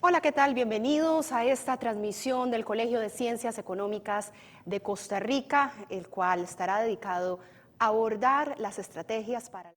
Hola, ¿qué tal? Bienvenidos a esta transmisión del Colegio de Ciencias Económicas de Costa Rica, el cual estará dedicado a abordar las estrategias para...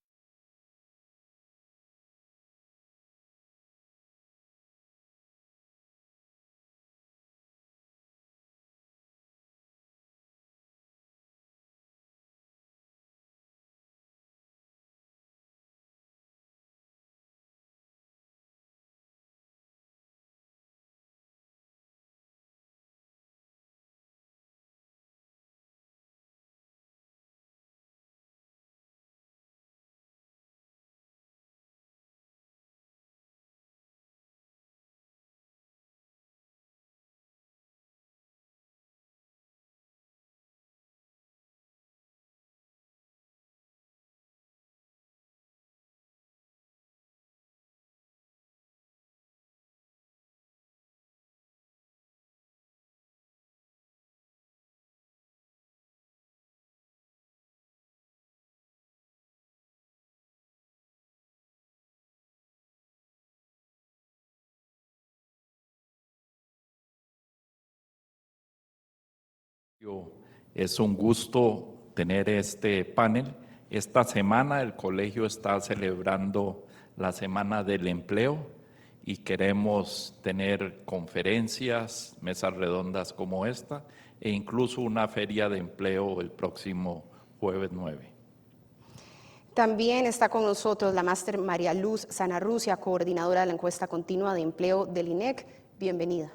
Es un gusto tener este panel. Esta semana el colegio está celebrando la Semana del Empleo y queremos tener conferencias, mesas redondas como esta e incluso una feria de empleo el próximo jueves 9. También está con nosotros la máster María Luz Sanarrucia, coordinadora de la encuesta continua de empleo del INEC. Bienvenida.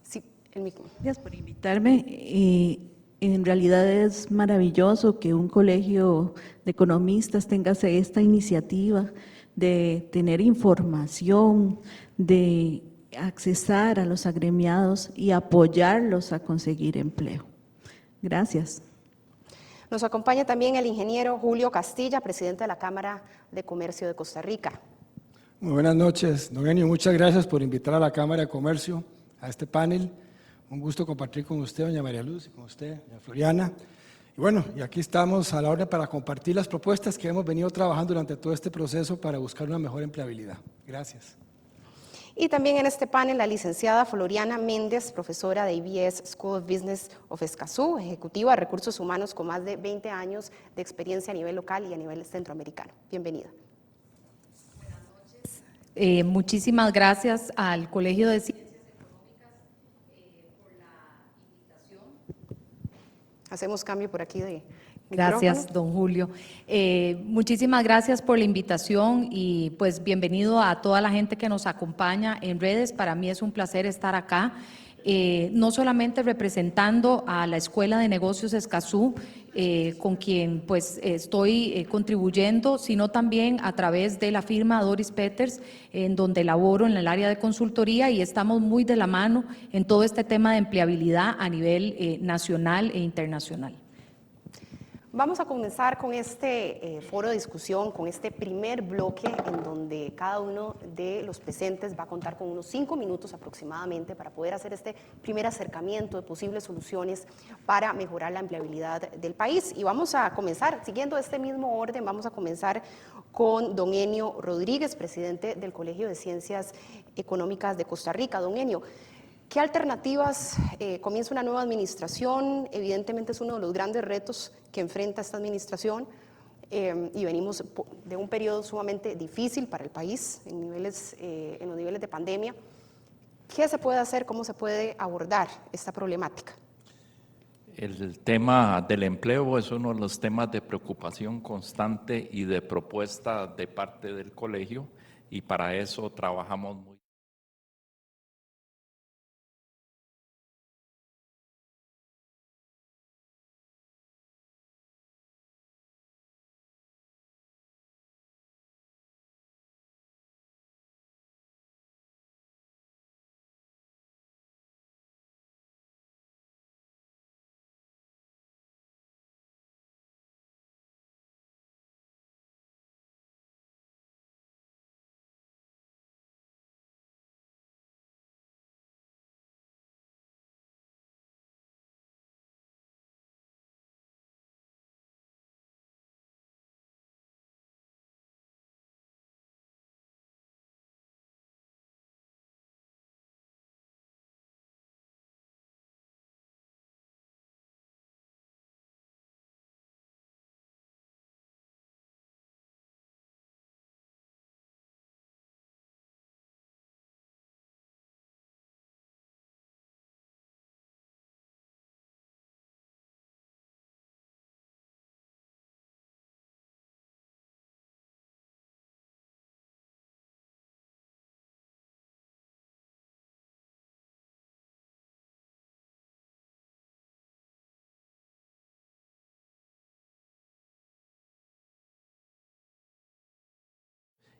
Sí, el micrófono. Gracias por invitarme. En realidad es maravilloso que un colegio de economistas tenga esta iniciativa de tener información, de accesar a los agremiados y apoyarlos a conseguir empleo. Gracias. Nos acompaña también el ingeniero Julio Castilla, presidente de la Cámara de Comercio de Costa Rica. Muy buenas noches, don Enio. Muchas gracias por invitar a la Cámara de Comercio a este panel. Un gusto compartir con usted, doña María Luz, y con usted, doña Floriana. Y bueno, y aquí estamos a la hora para compartir las propuestas que hemos venido trabajando durante todo este proceso para buscar una mejor empleabilidad. Gracias. Y también en este panel la licenciada Floriana Méndez, profesora de IBS School of Business of Escazú, ejecutiva de recursos humanos con más de 20 años de experiencia a nivel local y a nivel centroamericano. Bienvenida. Muchísimas gracias al Colegio de Ciencias Económicas por la invitación. Hacemos cambio por aquí de Gracias, micrófono. don Julio. Muchísimas gracias por la invitación y pues bienvenido a toda la gente que nos acompaña en redes. Para mí es un placer estar acá, no solamente representando a la Escuela de Negocios Escazú, con quien pues estoy contribuyendo, sino también a través de la firma Doris Peters, en donde laboro en el área de consultoría y estamos muy de la mano en todo este tema de empleabilidad a nivel nacional e internacional. Vamos a comenzar con este foro de discusión, con este primer bloque en donde cada uno de los presentes va a contar con unos 5 minutos aproximadamente para poder hacer este primer acercamiento de posibles soluciones para mejorar la empleabilidad del país. Y vamos a comenzar, siguiendo este mismo orden, vamos a comenzar con don Enio Rodríguez, presidente del Colegio de Ciencias Económicas de Costa Rica. Don Enio, ¿qué alternativas comienza una nueva administración? Evidentemente es uno de los grandes retos que enfrenta esta administración y venimos de un periodo sumamente difícil para el país en los niveles de pandemia. ¿Qué se puede hacer? ¿Cómo se puede abordar esta problemática? El tema del empleo es uno de los temas de preocupación constante y de propuesta de parte del colegio y para eso trabajamos muy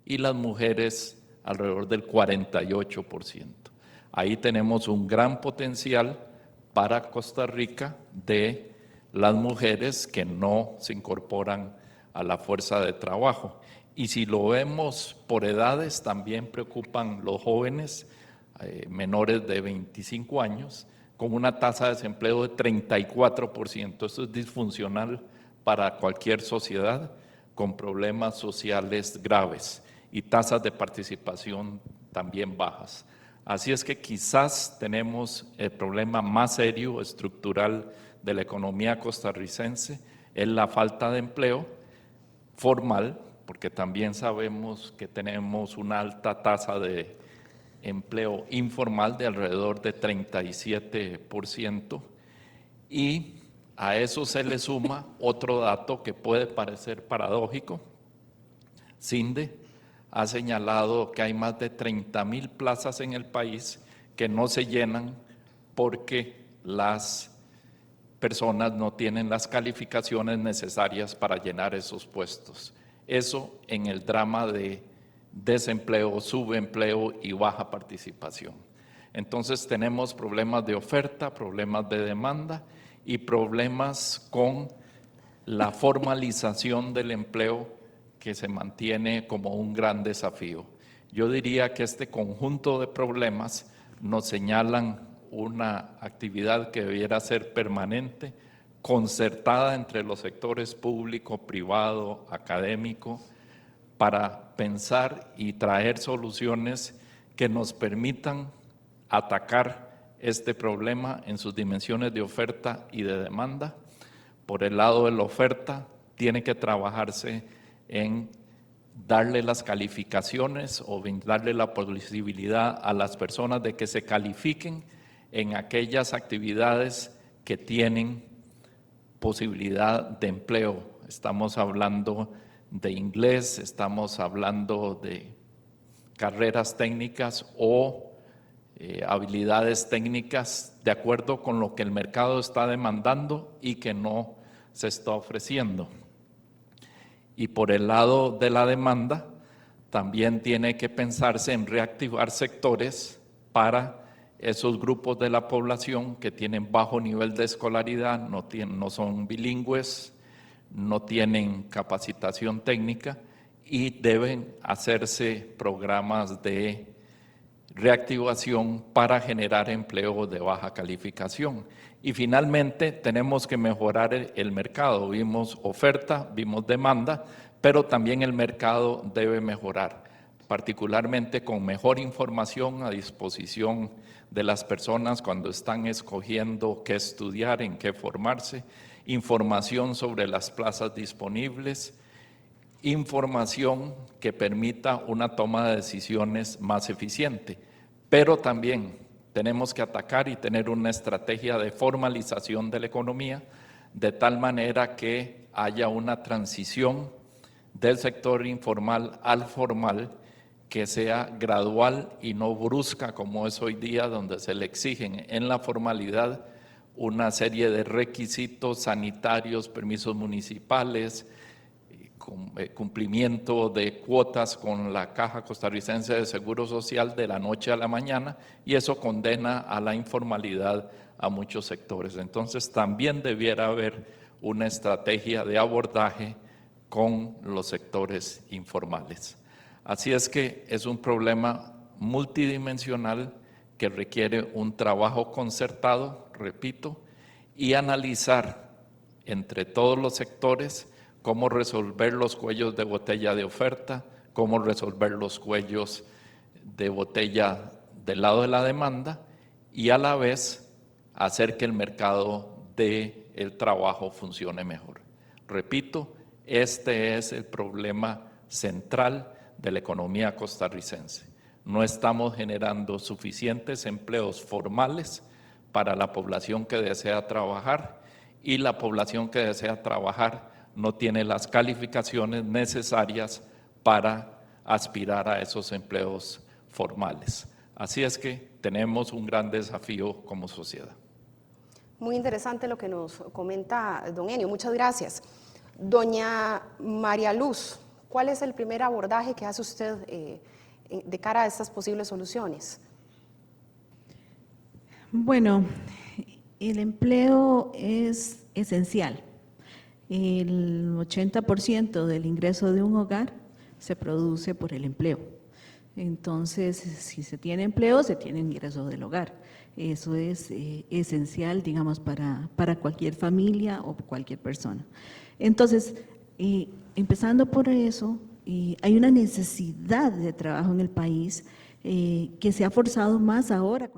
y las mujeres alrededor del 48%. Ahí tenemos un gran potencial para Costa Rica de las mujeres que no se incorporan a la fuerza de trabajo. Y si lo vemos por edades, también preocupan los jóvenes menores de 25 años, con una tasa de desempleo de 34%. Eso es disfuncional para cualquier sociedad con problemas sociales graves y tasas de participación también bajas. Así es que quizás tenemos el problema más serio, estructural de la economía costarricense, es la falta de empleo formal, porque también sabemos que tenemos una alta tasa de empleo informal de alrededor de 37%, y a eso se le suma otro dato que puede parecer paradójico. CINDE ha señalado que hay más de 30,000 plazas en el país que no se llenan porque las personas no tienen las calificaciones necesarias para llenar esos puestos. Eso en el drama de desempleo, subempleo y baja participación. Entonces tenemos problemas de oferta, problemas de demanda y problemas con la formalización del empleo que se mantiene como un gran desafío. Yo diría que este conjunto de problemas nos señalan una actividad que debiera ser permanente, concertada entre los sectores público, privado, académico, para pensar y traer soluciones que nos permitan atacar este problema en sus dimensiones de oferta y de demanda. Por el lado de la oferta, tiene que trabajarse en darle las calificaciones o darle la posibilidad a las personas de que se califiquen en aquellas actividades que tienen posibilidad de empleo. Estamos hablando de inglés, estamos hablando de carreras técnicas o habilidades técnicas de acuerdo con lo que el mercado está demandando y que no se está ofreciendo. Y por el lado de la demanda, también tiene que pensarse en reactivar sectores para esos grupos de la población que tienen bajo nivel de escolaridad, no son bilingües, no tienen capacitación técnica y deben hacerse programas de reactivación para generar empleo de baja calificación. Y finalmente tenemos que mejorar el mercado. Vimos oferta, vimos demanda, pero también el mercado debe mejorar, particularmente con mejor información a disposición de las personas cuando están escogiendo qué estudiar, en qué formarse, información sobre las plazas disponibles, información que permita una toma de decisiones más eficiente. Pero también tenemos que atacar y tener una estrategia de formalización de la economía de tal manera que haya una transición del sector informal al formal que sea gradual y no brusca como es hoy día, donde se le exigen en la formalidad una serie de requisitos sanitarios, permisos municipales, cumplimiento de cuotas con la Caja Costarricense de Seguro Social de la noche a la mañana, y eso condena a la informalidad a muchos sectores. Entonces también debiera haber una estrategia de abordaje con los sectores informales. Así es que es un problema multidimensional que requiere un trabajo concertado, repito, y analizar entre todos los sectores cómo resolver los cuellos de botella de oferta, cómo resolver los cuellos de botella del lado de la demanda y a la vez hacer que el mercado del trabajo funcione mejor. Repito, este es el problema central de la economía costarricense. No estamos generando suficientes empleos formales para la población que desea trabajar, y la población que desea trabajar no tiene las calificaciones necesarias para aspirar a esos empleos formales. Así es que tenemos un gran desafío como sociedad. Muy interesante lo que nos comenta don Enio, muchas gracias. Doña María Luz, ¿Cuál es el primer abordaje que hace usted de cara a estas posibles soluciones? Bueno, el empleo es esencial. El 80% del ingreso de un hogar se produce por el empleo. Entonces, si se tiene empleo, se tiene ingreso del hogar. Eso es esencial, digamos, para cualquier familia o cualquier persona. Entonces, empezando por eso, hay una necesidad de trabajo en el país que se ha forzado más ahora.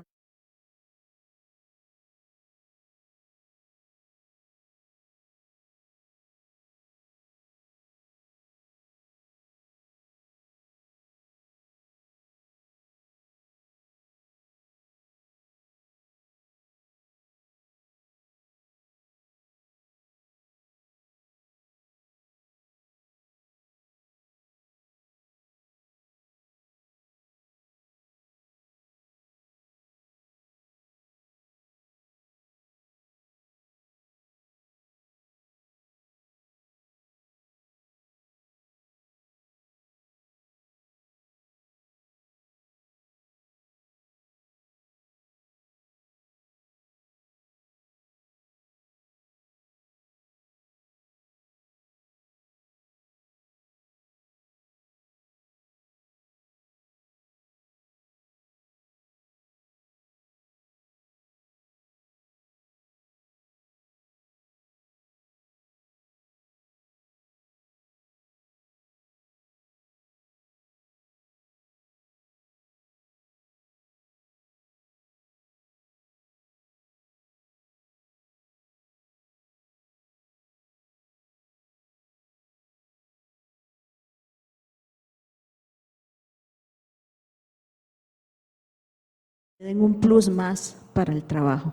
Den un plus más para el trabajo.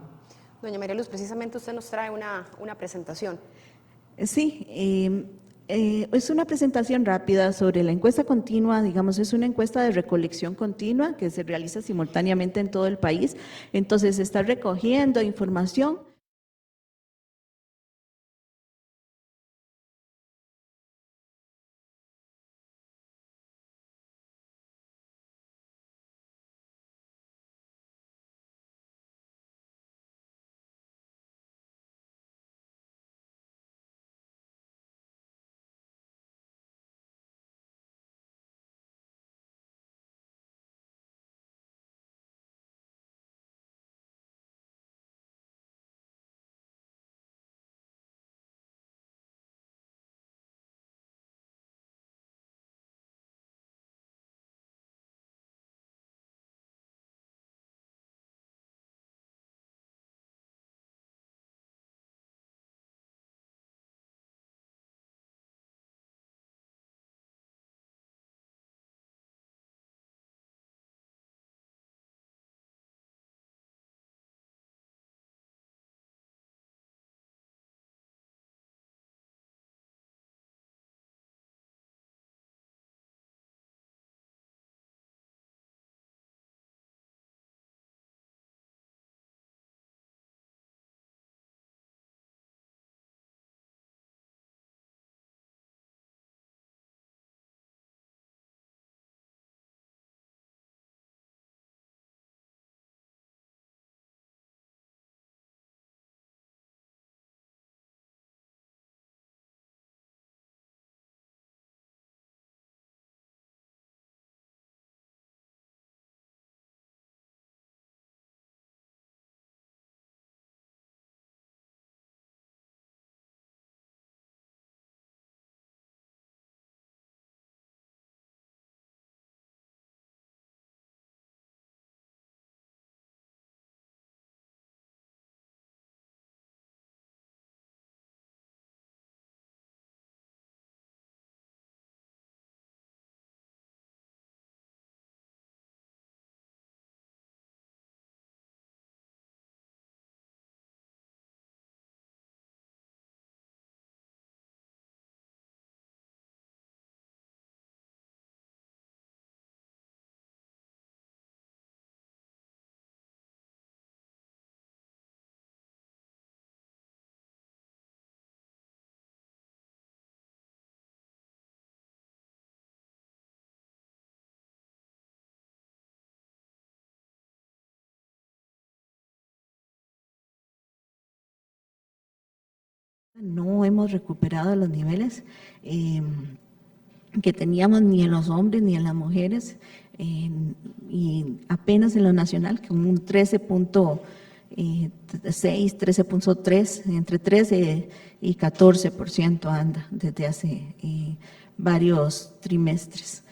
Doña María Luz, precisamente usted nos trae una presentación. Sí, es una presentación rápida sobre la encuesta continua, digamos, es una encuesta de recolección continua que se realiza simultáneamente en todo el país. Entonces, se está recogiendo información No hemos recuperado los niveles que teníamos ni en los hombres ni en las mujeres, y apenas en lo nacional, con un 13.6, 13.3, entre 13 y 14% anda desde hace varios trimestres.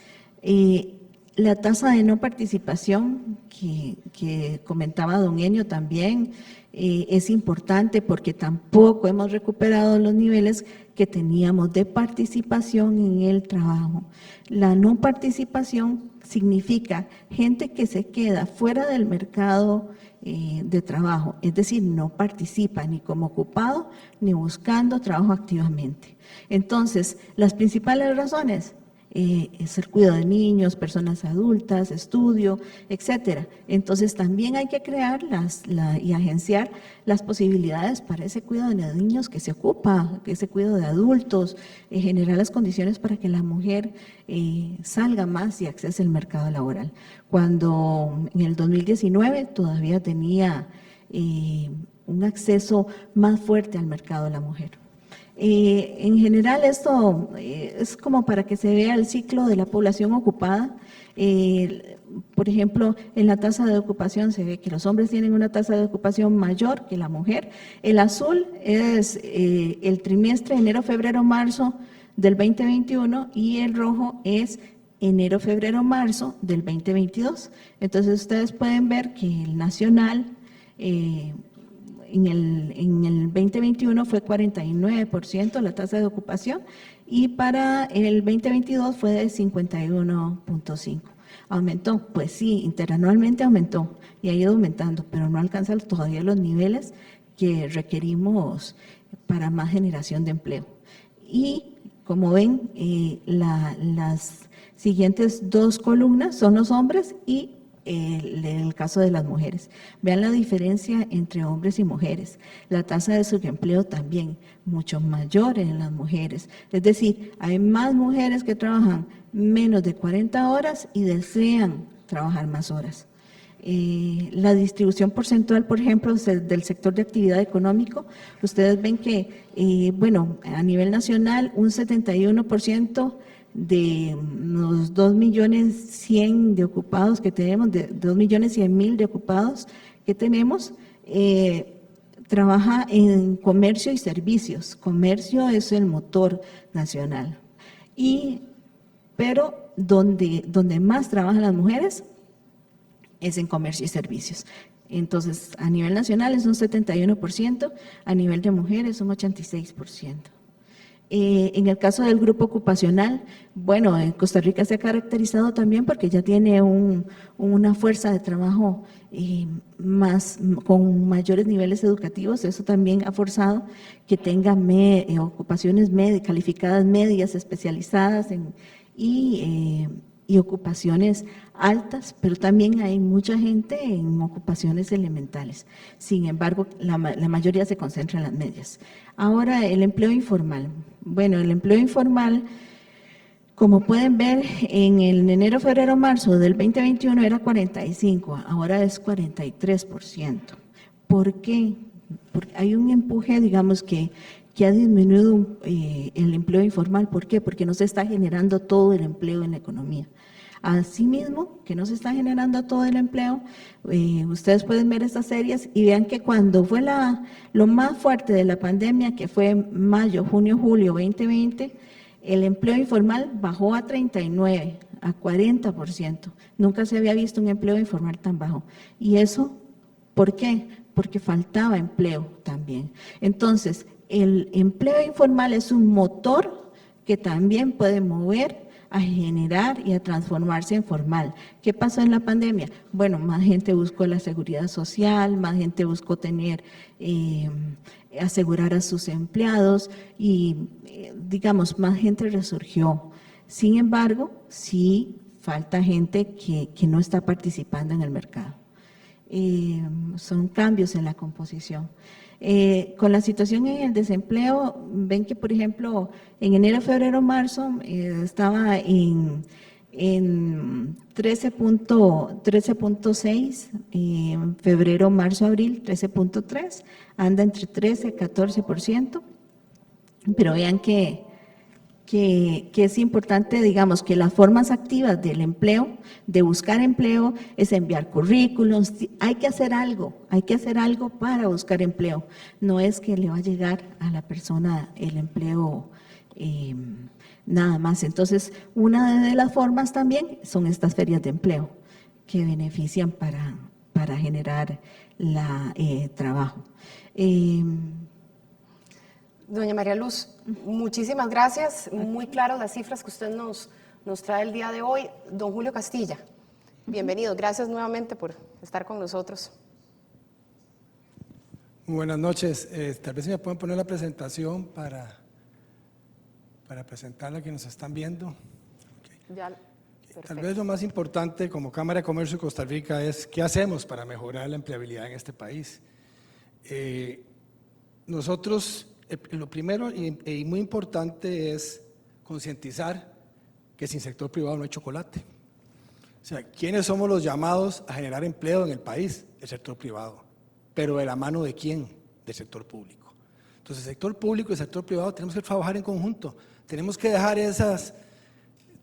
La tasa de no participación que comentaba don Enio también es importante porque tampoco hemos recuperado los niveles que teníamos de participación en el trabajo. La no participación significa gente que se queda fuera del mercado de trabajo, es decir, no participa ni como ocupado ni buscando trabajo activamente. Entonces, las principales razones es el cuidado de niños, personas adultas, estudio, etcétera. Entonces también hay que crear y agenciar las posibilidades para ese cuidado de niños que se ocupa, ese cuidado de adultos, generar las condiciones para que la mujer salga más y accese al mercado laboral. Cuando en el 2019 todavía tenía un acceso más fuerte al mercado de la mujer. En general esto es como para que se vea el ciclo de la población ocupada. Por ejemplo, en la tasa de ocupación se ve que los hombres tienen una tasa de ocupación mayor que la mujer. El azul es el trimestre enero, febrero, marzo del 2021 y el rojo es enero, febrero, marzo del 2022. Entonces ustedes pueden ver que el nacional en el 2021 fue 49% la tasa de ocupación y para el 2022 fue de 51.5%. ¿Aumentó? Pues sí, interanualmente aumentó y ha ido aumentando, pero no alcanza todavía los niveles que requerimos para más generación de empleo. Y como ven, las siguientes dos columnas son los hombres y el caso de las mujeres. Vean la diferencia entre hombres y mujeres. La tasa de subempleo también mucho mayor en las mujeres. Es decir, hay más mujeres que trabajan menos de 40 horas y desean trabajar más horas. La distribución porcentual, por ejemplo, del sector de actividad económico, ustedes ven que, bueno, a nivel nacional, un 71% de los 2.100.000 de ocupados que tenemos, de 2.100.000 de ocupados que tenemos, trabaja en comercio y servicios. Comercio es el motor nacional. Pero donde más trabajan las mujeres es en comercio y servicios. Entonces, a nivel nacional es un 71%, a nivel de mujeres un 86%. En el caso del grupo ocupacional, bueno, en Costa Rica se ha caracterizado también porque ya tiene una fuerza de trabajo con mayores niveles educativos. Eso también ha forzado que tenga ocupaciones calificadas medias, especializadas y ocupaciones altas, pero también hay mucha gente en ocupaciones elementales. Sin embargo, la mayoría se concentra en las medias. Ahora, el empleo informal. Bueno, el empleo informal, como pueden ver, en el enero, febrero, marzo del 2021 era 45%, ahora es 43%. ¿Por qué? Porque hay un empuje, digamos, que ha disminuido el empleo informal. ¿Por qué? Porque no se está generando todo el empleo en la economía. Asimismo, que no se está generando todo el empleo, ustedes pueden ver estas series y vean que cuando fue lo más fuerte de la pandemia, que fue mayo, junio, julio 2020, el empleo informal bajó a 39%, a 40%. Nunca se había visto un empleo informal tan bajo. ¿Y eso por qué? Porque faltaba empleo también. Entonces, el empleo informal es un motor que también puede mover a generar y a transformarse en formal. ¿Qué pasó en la pandemia? Bueno, más gente buscó la seguridad social, más gente buscó asegurar a sus empleados y, digamos, más gente resurgió. Sin embargo, sí falta gente que no está participando en el mercado. Son cambios en la composición. Con la situación en el desempleo, ven que, por ejemplo, en enero, febrero, marzo estaba en 13.6, en febrero, marzo, abril 13.3, anda entre 13 y 14%. pero vean que es importante, digamos, que las formas activas del empleo, de buscar empleo, es enviar currículums, hay que hacer algo para buscar empleo. No es que le va a llegar a la persona el empleo nada más. Entonces, una de las formas también son estas ferias de empleo que benefician para generar trabajo. Doña María Luz, muchísimas gracias. Muy claras las cifras que usted nos trae el día de hoy. Don Julio Castilla, bienvenido. Gracias nuevamente por estar con nosotros. Muy buenas noches. Tal vez si me pueden poner la presentación para presentarla a quienes nos están viendo. Ya, Tal vez lo más importante como Cámara de Comercio de Costa Rica es qué hacemos para mejorar la empleabilidad en este país. Nosotros, lo primero y muy importante es concientizar que sin sector privado no hay chocolate. O sea, ¿quiénes somos los llamados a generar empleo en el país? El sector privado. ¿Pero de la mano de quién? Del sector público. Entonces, el sector público y el sector privado tenemos que trabajar en conjunto. Tenemos que dejar esas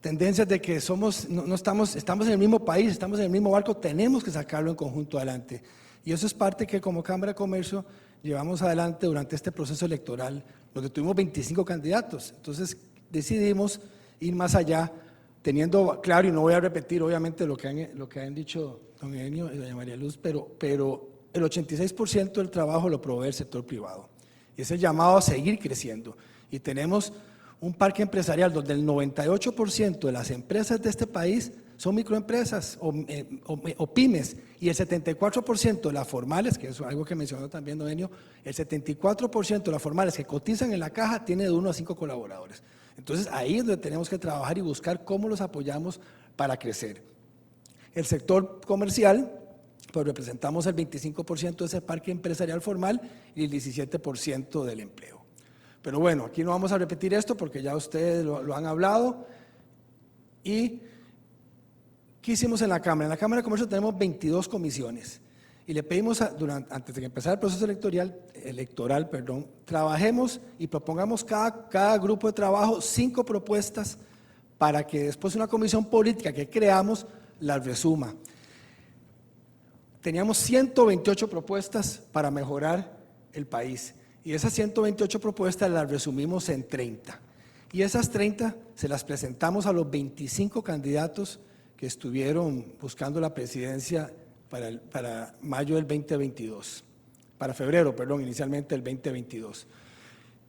tendencias de que estamos en el mismo país, estamos en el mismo barco, tenemos que sacarlo en conjunto adelante. Y eso es parte que como Cámara de Comercio llevamos adelante durante este proceso electoral, donde tuvimos 25 candidatos. Entonces decidimos ir más allá, teniendo claro, y no voy a repetir obviamente lo que han dicho don Eugenio y doña María Luz, pero el 86% del trabajo lo provee el sector privado. Y es el llamado a seguir creciendo. Y tenemos un parque empresarial donde el 98% de las empresas de este país son microempresas o pymes, y el 74% de las formales, que es algo que mencionó también don Eugenio, el 74% de las formales que cotizan en la caja tiene de 1 a 5 colaboradores. Entonces ahí es donde tenemos que trabajar y buscar cómo los apoyamos para crecer. El sector comercial, pues representamos el 25% de ese parque empresarial formal y el 17% del empleo. Pero bueno, aquí no vamos a repetir esto porque ya ustedes lo han hablado. ¿Y qué hicimos en la Cámara? En la Cámara de Comercio tenemos 22 comisiones y le pedimos, antes de que empezara el proceso electoral, trabajemos y propongamos cada grupo de trabajo 5 propuestas para que después una comisión política que creamos las resuma. Teníamos 128 propuestas para mejorar el país. Y esas 128 propuestas las resumimos en 30. Y esas 30 se las presentamos a los 25 candidatos que estuvieron buscando la presidencia para mayo del 2022. Para febrero, inicialmente el 2022.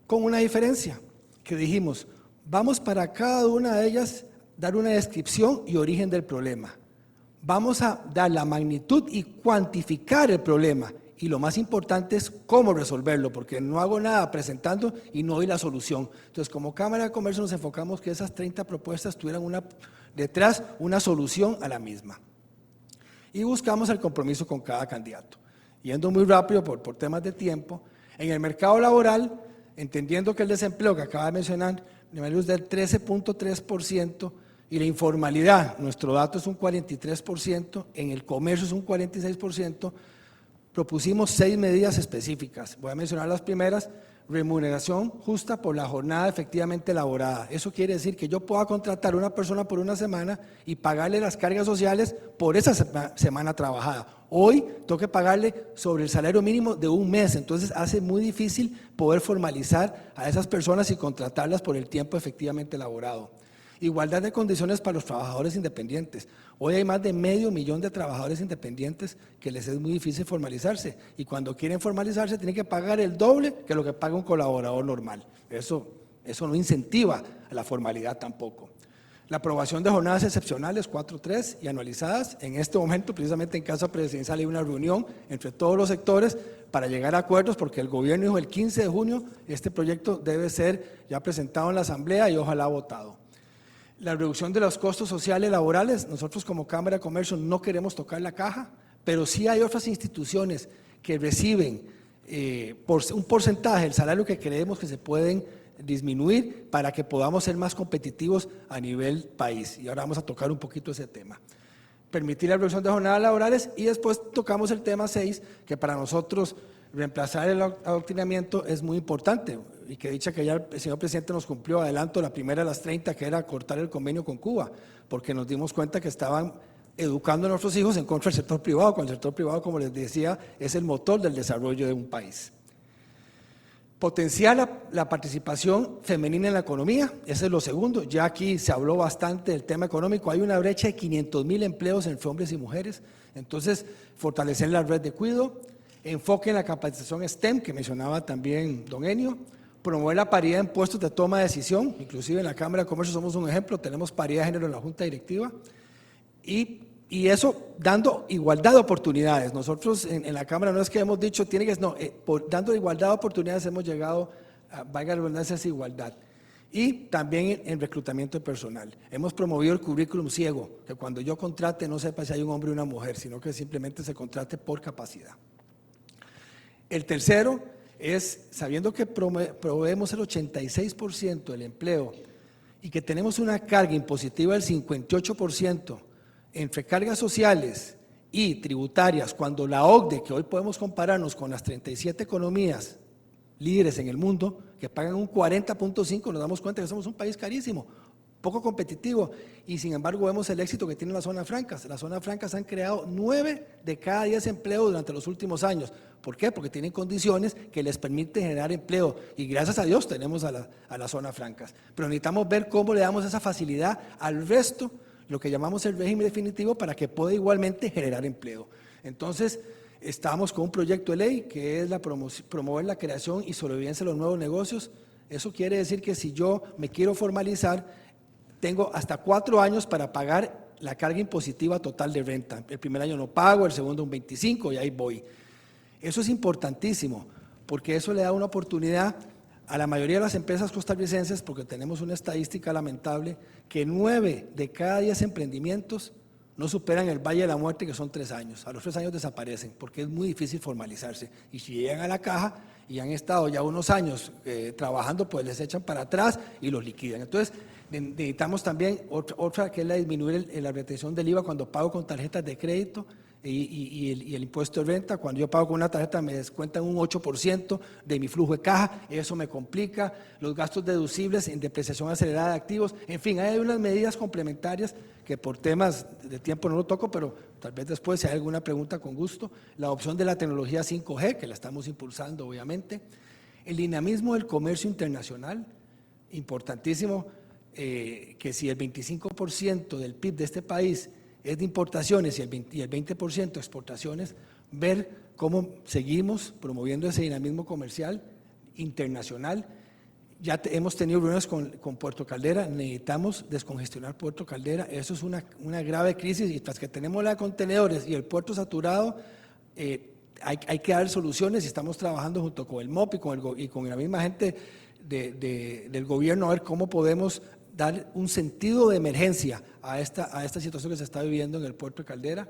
Con una diferencia, que dijimos, vamos para cada una de ellas dar una descripción y origen del problema. Vamos a dar la magnitud y cuantificar el problema. Y lo más importante es cómo resolverlo, porque no hago nada presentando y no doy la solución. Entonces, como Cámara de Comercio nos enfocamos que esas 30 propuestas tuvieran detrás una solución a la misma. Y buscamos el compromiso con cada candidato. Yendo muy rápido por temas de tiempo, en el mercado laboral, entendiendo que el desempleo que acaba de mencionar, es del 13.3%, y la informalidad, nuestro dato es un 43%, en el comercio es un 46%, propusimos 6 medidas específicas. Voy a mencionar las primeras: remuneración justa por la jornada efectivamente elaborada. Eso quiere decir que yo pueda contratar a una persona por una semana y pagarle las cargas sociales por esa semana trabajada. Hoy tengo que pagarle sobre el salario mínimo de un mes, entonces hace muy difícil poder formalizar a esas personas y contratarlas por el tiempo efectivamente elaborado. Igualdad de condiciones para los trabajadores independientes. Hoy hay más de 500,000 de trabajadores independientes que les es muy difícil formalizarse, y cuando quieren formalizarse tienen que pagar el doble que lo que paga un colaborador normal. Eso no incentiva a la formalidad tampoco. La aprobación de jornadas excepcionales 4-3 y anualizadas. En este momento, precisamente en Casa Presidencial, hay una reunión entre todos los sectores para llegar a acuerdos, porque el gobierno dijo el 15 de junio este proyecto debe ser ya presentado en la Asamblea y ojalá votado. La reducción de los costos sociales laborales. Nosotros como Cámara de Comercio no queremos tocar la caja, pero sí hay otras instituciones que reciben un porcentaje del salario que creemos que se pueden disminuir para que podamos ser más competitivos a nivel país. Y ahora vamos a tocar un poquito ese tema. Permitir la reducción de jornadas laborales, y después tocamos el tema 6, que para nosotros reemplazar el adoctrinamiento es muy importante, y que dicha que ya el señor presidente nos cumplió adelanto la primera de las 30, que era cortar el convenio con Cuba, porque nos dimos cuenta que estaban educando a nuestros hijos en contra del sector privado, cuando el sector privado, como les decía, es el motor del desarrollo de un país. Potenciar la participación femenina en la economía, ese es lo segundo. Ya aquí se habló bastante del tema económico, hay una brecha de 500,000 empleos entre hombres y mujeres, entonces fortalecer la red de cuidado, enfoque en la capacitación STEM, que mencionaba también don Enio, promover la paridad en puestos de toma de decisión, inclusive en la Cámara de Comercio somos un ejemplo, tenemos paridad de género en la Junta Directiva, y eso dando igualdad de oportunidades. Nosotros en la Cámara no es que hemos dicho, tiene que, no, dando igualdad de oportunidades hemos llegado, valga la redundancia, a esa igualdad. Y también en reclutamiento de personal. Hemos promovido el currículum ciego, que cuando yo contrate no sepa si hay un hombre o una mujer, sino que simplemente se contrate por capacidad. El tercero es, sabiendo que proveemos el 86% del empleo y que tenemos una carga impositiva del 58%, entre cargas sociales y tributarias, cuando la OCDE, que hoy podemos compararnos con las 37 economías líderes en el mundo, que pagan un 40.5, nos damos cuenta que somos un país carísimo, poco competitivo, y sin embargo vemos el éxito que tienen las zonas francas. Las zonas francas han creado 9 de cada 10 empleos durante los últimos años. ¿Por qué? Porque tienen condiciones que les permiten generar empleo, y gracias a Dios tenemos a las zonas francas. Pero necesitamos ver cómo le damos esa facilidad al resto, lo que llamamos el régimen definitivo, para que pueda igualmente generar empleo. Entonces, estamos con un proyecto de ley que es promover la creación y sobrevivencia de los nuevos negocios. Eso quiere decir que si yo me quiero formalizar, tengo hasta 4 años para pagar la carga impositiva total de renta. El primer año no pago, el segundo un 25 y ahí voy. Eso es importantísimo, porque eso le da una oportunidad a la mayoría de las empresas costarricenses, porque tenemos una estadística lamentable, que 9 de cada 10 emprendimientos no superan el Valle de la Muerte, que son 3 años. A los 3 años desaparecen, porque es muy difícil formalizarse. Y si llegan a la caja y han estado ya unos años trabajando, pues les echan para atrás y los liquidan. Entonces, necesitamos también otra que es la disminuir la retención del IVA cuando pago con tarjetas de crédito, y el impuesto de renta. Cuando yo pago con una tarjeta me descuentan un 8% de mi flujo de caja, eso me complica. Los gastos deducibles en depreciación acelerada de activos, en fin, hay unas medidas complementarias que por temas de tiempo no lo toco, pero tal vez después, si hay alguna pregunta, con gusto. La opción de la tecnología 5G, que la estamos impulsando obviamente. El dinamismo del comercio internacional, importantísimo, que si el 25% del PIB de este país es de importaciones y el 20% de exportaciones, ver cómo seguimos promoviendo ese dinamismo comercial internacional. Ya hemos tenido reuniones con Puerto Caldera, necesitamos descongestionar Puerto Caldera, eso es una grave crisis, y tras que tenemos la de contenedores y el puerto saturado, hay que dar soluciones, y estamos trabajando junto con el MOP y con la misma gente del gobierno a ver cómo podemos dar un sentido de emergencia a esta situación que se está viviendo en el puerto de Caldera.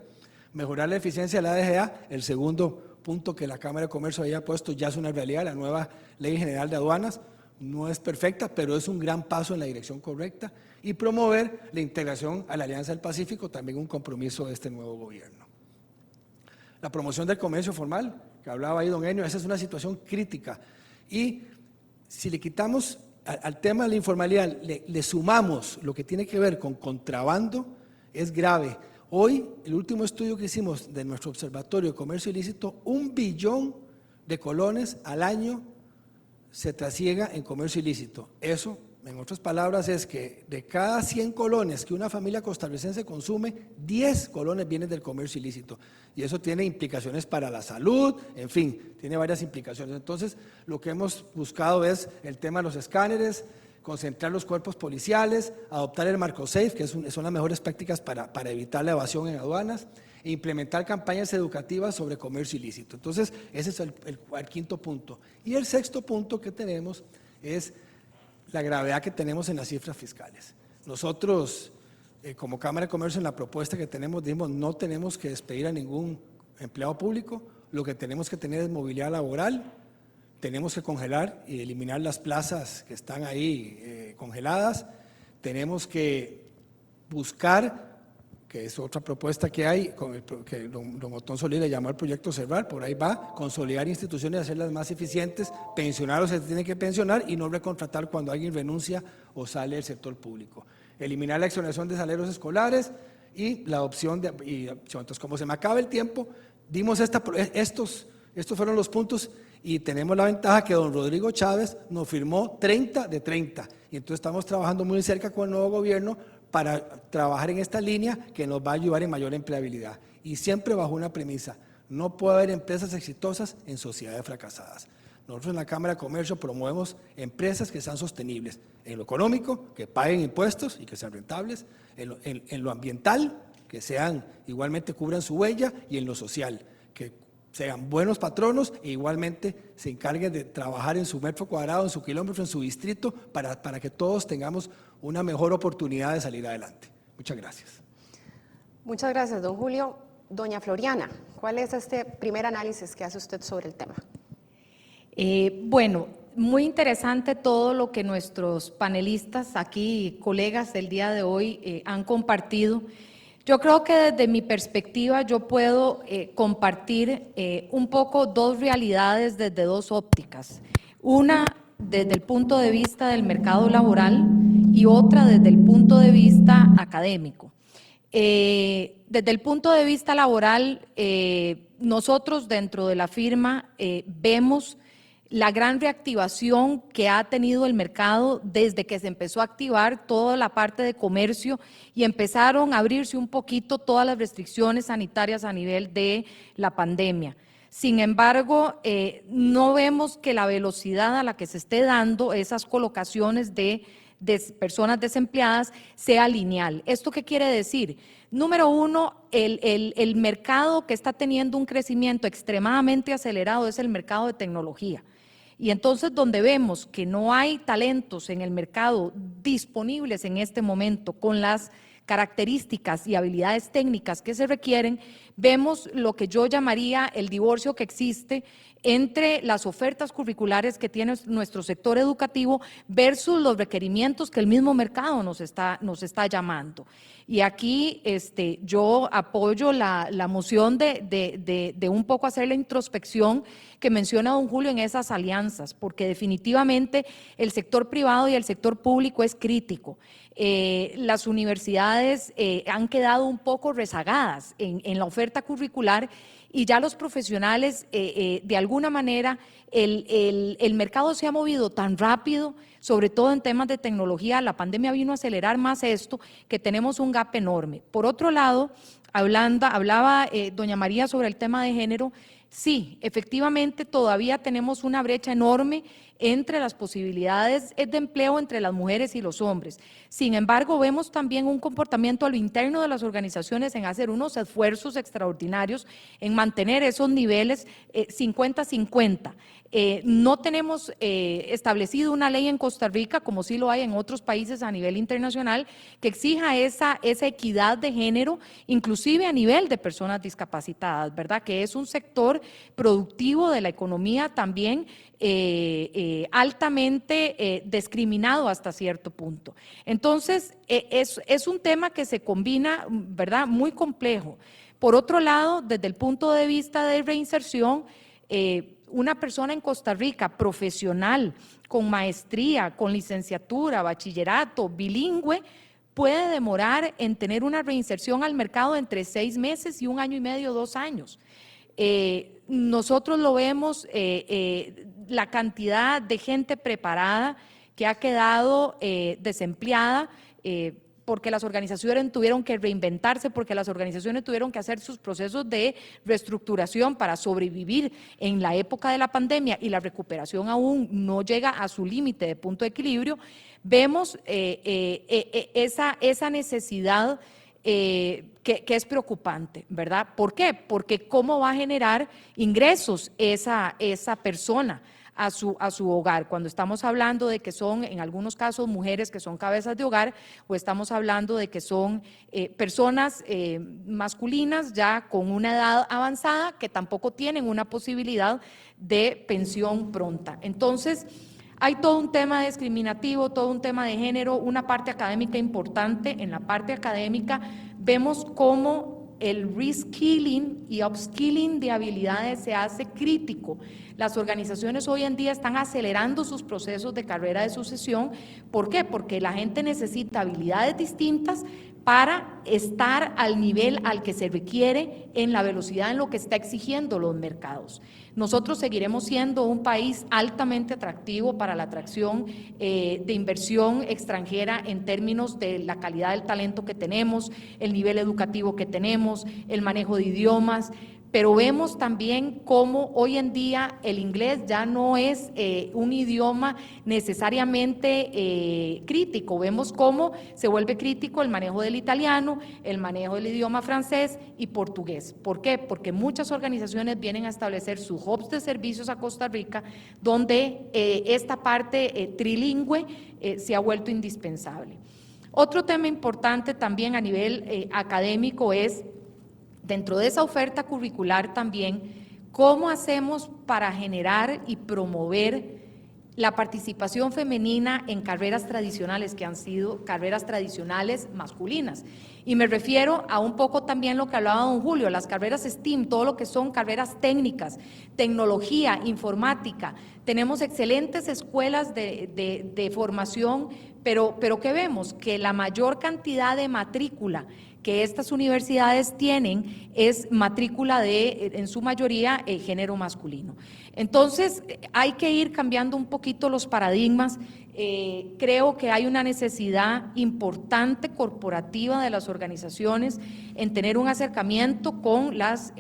Mejorar la eficiencia de la DGA, el segundo punto que la Cámara de Comercio había puesto, ya es una realidad. La nueva Ley General de Aduanas no es perfecta, pero es un gran paso en la dirección correcta. Y promover la integración a la Alianza del Pacífico, también un compromiso de este nuevo gobierno. La promoción del comercio formal, que hablaba ahí don Enio, esa es una situación crítica. Y si le quitamos al tema de la informalidad, le sumamos lo que tiene que ver con contrabando, es grave. Hoy, el último estudio que hicimos de nuestro Observatorio de Comercio Ilícito, 1 billón de colones al año se trasiega en comercio ilícito. Eso, en otras palabras, es que de cada 100 colones que una familia costarricense consume, 10 colones vienen del comercio ilícito. Y eso tiene implicaciones para la salud, en fin, tiene varias implicaciones. Entonces, lo que hemos buscado es el tema de los escáneres, concentrar los cuerpos policiales, adoptar el marco SAFE, que son las mejores prácticas para evitar la evasión en aduanas, e implementar campañas educativas sobre comercio ilícito. Entonces, ese es el quinto punto. Y el sexto punto que tenemos es la gravedad que tenemos en las cifras fiscales. Nosotros, como Cámara de Comercio, en la propuesta que tenemos, dijimos, no tenemos que despedir a ningún empleado público, lo que tenemos que tener es movilidad laboral, tenemos que congelar y eliminar las plazas que están ahí congeladas, tenemos que buscar que es otra propuesta que hay, que don Otón Solís le llamó al proyecto Cerrar, por ahí va, consolidar instituciones y hacerlas más eficientes, pensionar o se tiene que pensionar y no recontratar cuando alguien renuncia o sale del sector público. Eliminar la exoneración de salarios escolares y la opción de, entonces como se me acaba el tiempo, dimos estos fueron los puntos y tenemos la ventaja que don Rodrigo Chávez nos firmó 30 de 30 y entonces estamos trabajando muy cerca con el nuevo gobierno para trabajar en esta línea que nos va a ayudar en mayor empleabilidad y siempre bajo una premisa: no puede haber empresas exitosas en sociedades fracasadas. Nosotros en la Cámara de Comercio promovemos empresas que sean sostenibles en lo económico, que paguen impuestos y que sean rentables, en lo ambiental, que sean igualmente cubran su huella, y en lo social, que sean buenos patronos e igualmente se encarguen de trabajar en su metro cuadrado, en su kilómetro, en su distrito, para que todos tengamos una mejor oportunidad de salir adelante. Muchas gracias. Muchas gracias, don Julio. Doña Floriana, ¿cuál es este primer análisis que hace usted sobre el tema? Bueno, muy interesante todo lo que nuestros panelistas aquí, colegas del día de hoy, han compartido. Yo creo que desde mi perspectiva yo puedo compartir un poco dos realidades desde dos ópticas. Una desde el punto de vista del mercado laboral y otra desde el punto de vista académico. Desde el punto de vista laboral, nosotros dentro de la firma vemos la gran reactivación que ha tenido el mercado desde que se empezó a activar toda la parte de comercio y empezaron a abrirse un poquito todas las restricciones sanitarias a nivel de la pandemia. Sin embargo, no vemos que la velocidad a la que se esté dando esas colocaciones de personas desempleadas sea lineal. ¿Esto qué quiere decir? Número uno, el mercado que está teniendo un crecimiento extremadamente acelerado es el mercado de tecnología. Y entonces donde vemos que no hay talentos en el mercado disponibles en este momento con las características y habilidades técnicas que se requieren, vemos lo que yo llamaría el divorcio que existe entre las ofertas curriculares que tiene nuestro sector educativo versus los requerimientos que el mismo mercado nos está llamando. Y aquí yo apoyo la moción de un poco hacer la introspección que menciona don Julio en esas alianzas, porque definitivamente el sector privado y el sector público es crítico. Las universidades han quedado un poco rezagadas en la oferta curricular y ya los profesionales, de alguna manera, el mercado se ha movido tan rápido, sobre todo en temas de tecnología, la pandemia vino a acelerar más esto, que tenemos un gap enorme. Por otro lado, hablaba doña María sobre el tema de género. Sí, efectivamente todavía tenemos una brecha enorme entre las posibilidades de empleo entre las mujeres y los hombres. Sin embargo, vemos también un comportamiento a lo interno de las organizaciones en hacer unos esfuerzos extraordinarios en mantener esos niveles 50-50. No tenemos establecido una ley en Costa Rica, como sí lo hay en otros países a nivel internacional, que exija esa equidad de género, inclusive a nivel de personas discapacitadas, ¿verdad? Que es un sector productivo de la economía también altamente discriminado hasta cierto punto. Entonces, es un tema que se combina, ¿verdad?, muy complejo. Por otro lado, desde el punto de vista de reinserción, una persona en Costa Rica profesional, con maestría, con licenciatura, bachillerato, bilingüe, puede demorar en tener una reinserción al mercado entre 6 meses y 1 año y medio, 2 años. Nosotros lo vemos, la cantidad de gente preparada que ha quedado desempleada, porque las organizaciones tuvieron que reinventarse, porque las organizaciones tuvieron que hacer sus procesos de reestructuración para sobrevivir en la época de la pandemia y la recuperación aún no llega a su límite de punto de equilibrio. Vemos esa necesidad que es preocupante, ¿verdad? ¿Por qué? Porque cómo va a generar ingresos esa persona a su hogar, cuando estamos hablando de que son en algunos casos mujeres que son cabezas de hogar, o estamos hablando de que son personas masculinas ya con una edad avanzada que tampoco tienen una posibilidad de pensión pronta. Entonces, hay todo un tema discriminativo, todo un tema de género, una parte académica importante. En la parte académica vemos cómo el reskilling y upskilling de habilidades se hace crítico. Las organizaciones hoy en día están acelerando sus procesos de carrera de sucesión. ¿Por qué? Porque la gente necesita habilidades distintas para estar al nivel al que se requiere en la velocidad en lo que está exigiendo los mercados. Nosotros seguiremos siendo un país altamente atractivo para la atracción de inversión extranjera en términos de la calidad del talento que tenemos, el nivel educativo que tenemos, el manejo de idiomas, pero vemos también cómo hoy en día el inglés ya no es un idioma necesariamente crítico. Vemos cómo se vuelve crítico el manejo del italiano, el manejo del idioma francés y portugués. ¿Por qué? Porque muchas organizaciones vienen a establecer sus hubs de servicios a Costa Rica, donde esta parte trilingüe se ha vuelto indispensable. Otro tema importante también a nivel académico es, dentro de esa oferta curricular también, ¿cómo hacemos para generar y promover la participación femenina en carreras tradicionales que han sido carreras tradicionales masculinas? Y me refiero a un poco también lo que hablaba don Julio, las carreras STEAM, todo lo que son carreras técnicas, tecnología, informática. Tenemos excelentes escuelas de formación, pero ¿qué vemos? Que la mayor cantidad de matrícula que estas universidades tienen es matrícula en su mayoría, género masculino. Entonces, hay que ir cambiando un poquito los paradigmas. Creo que hay una necesidad importante corporativa de las organizaciones en tener un acercamiento con las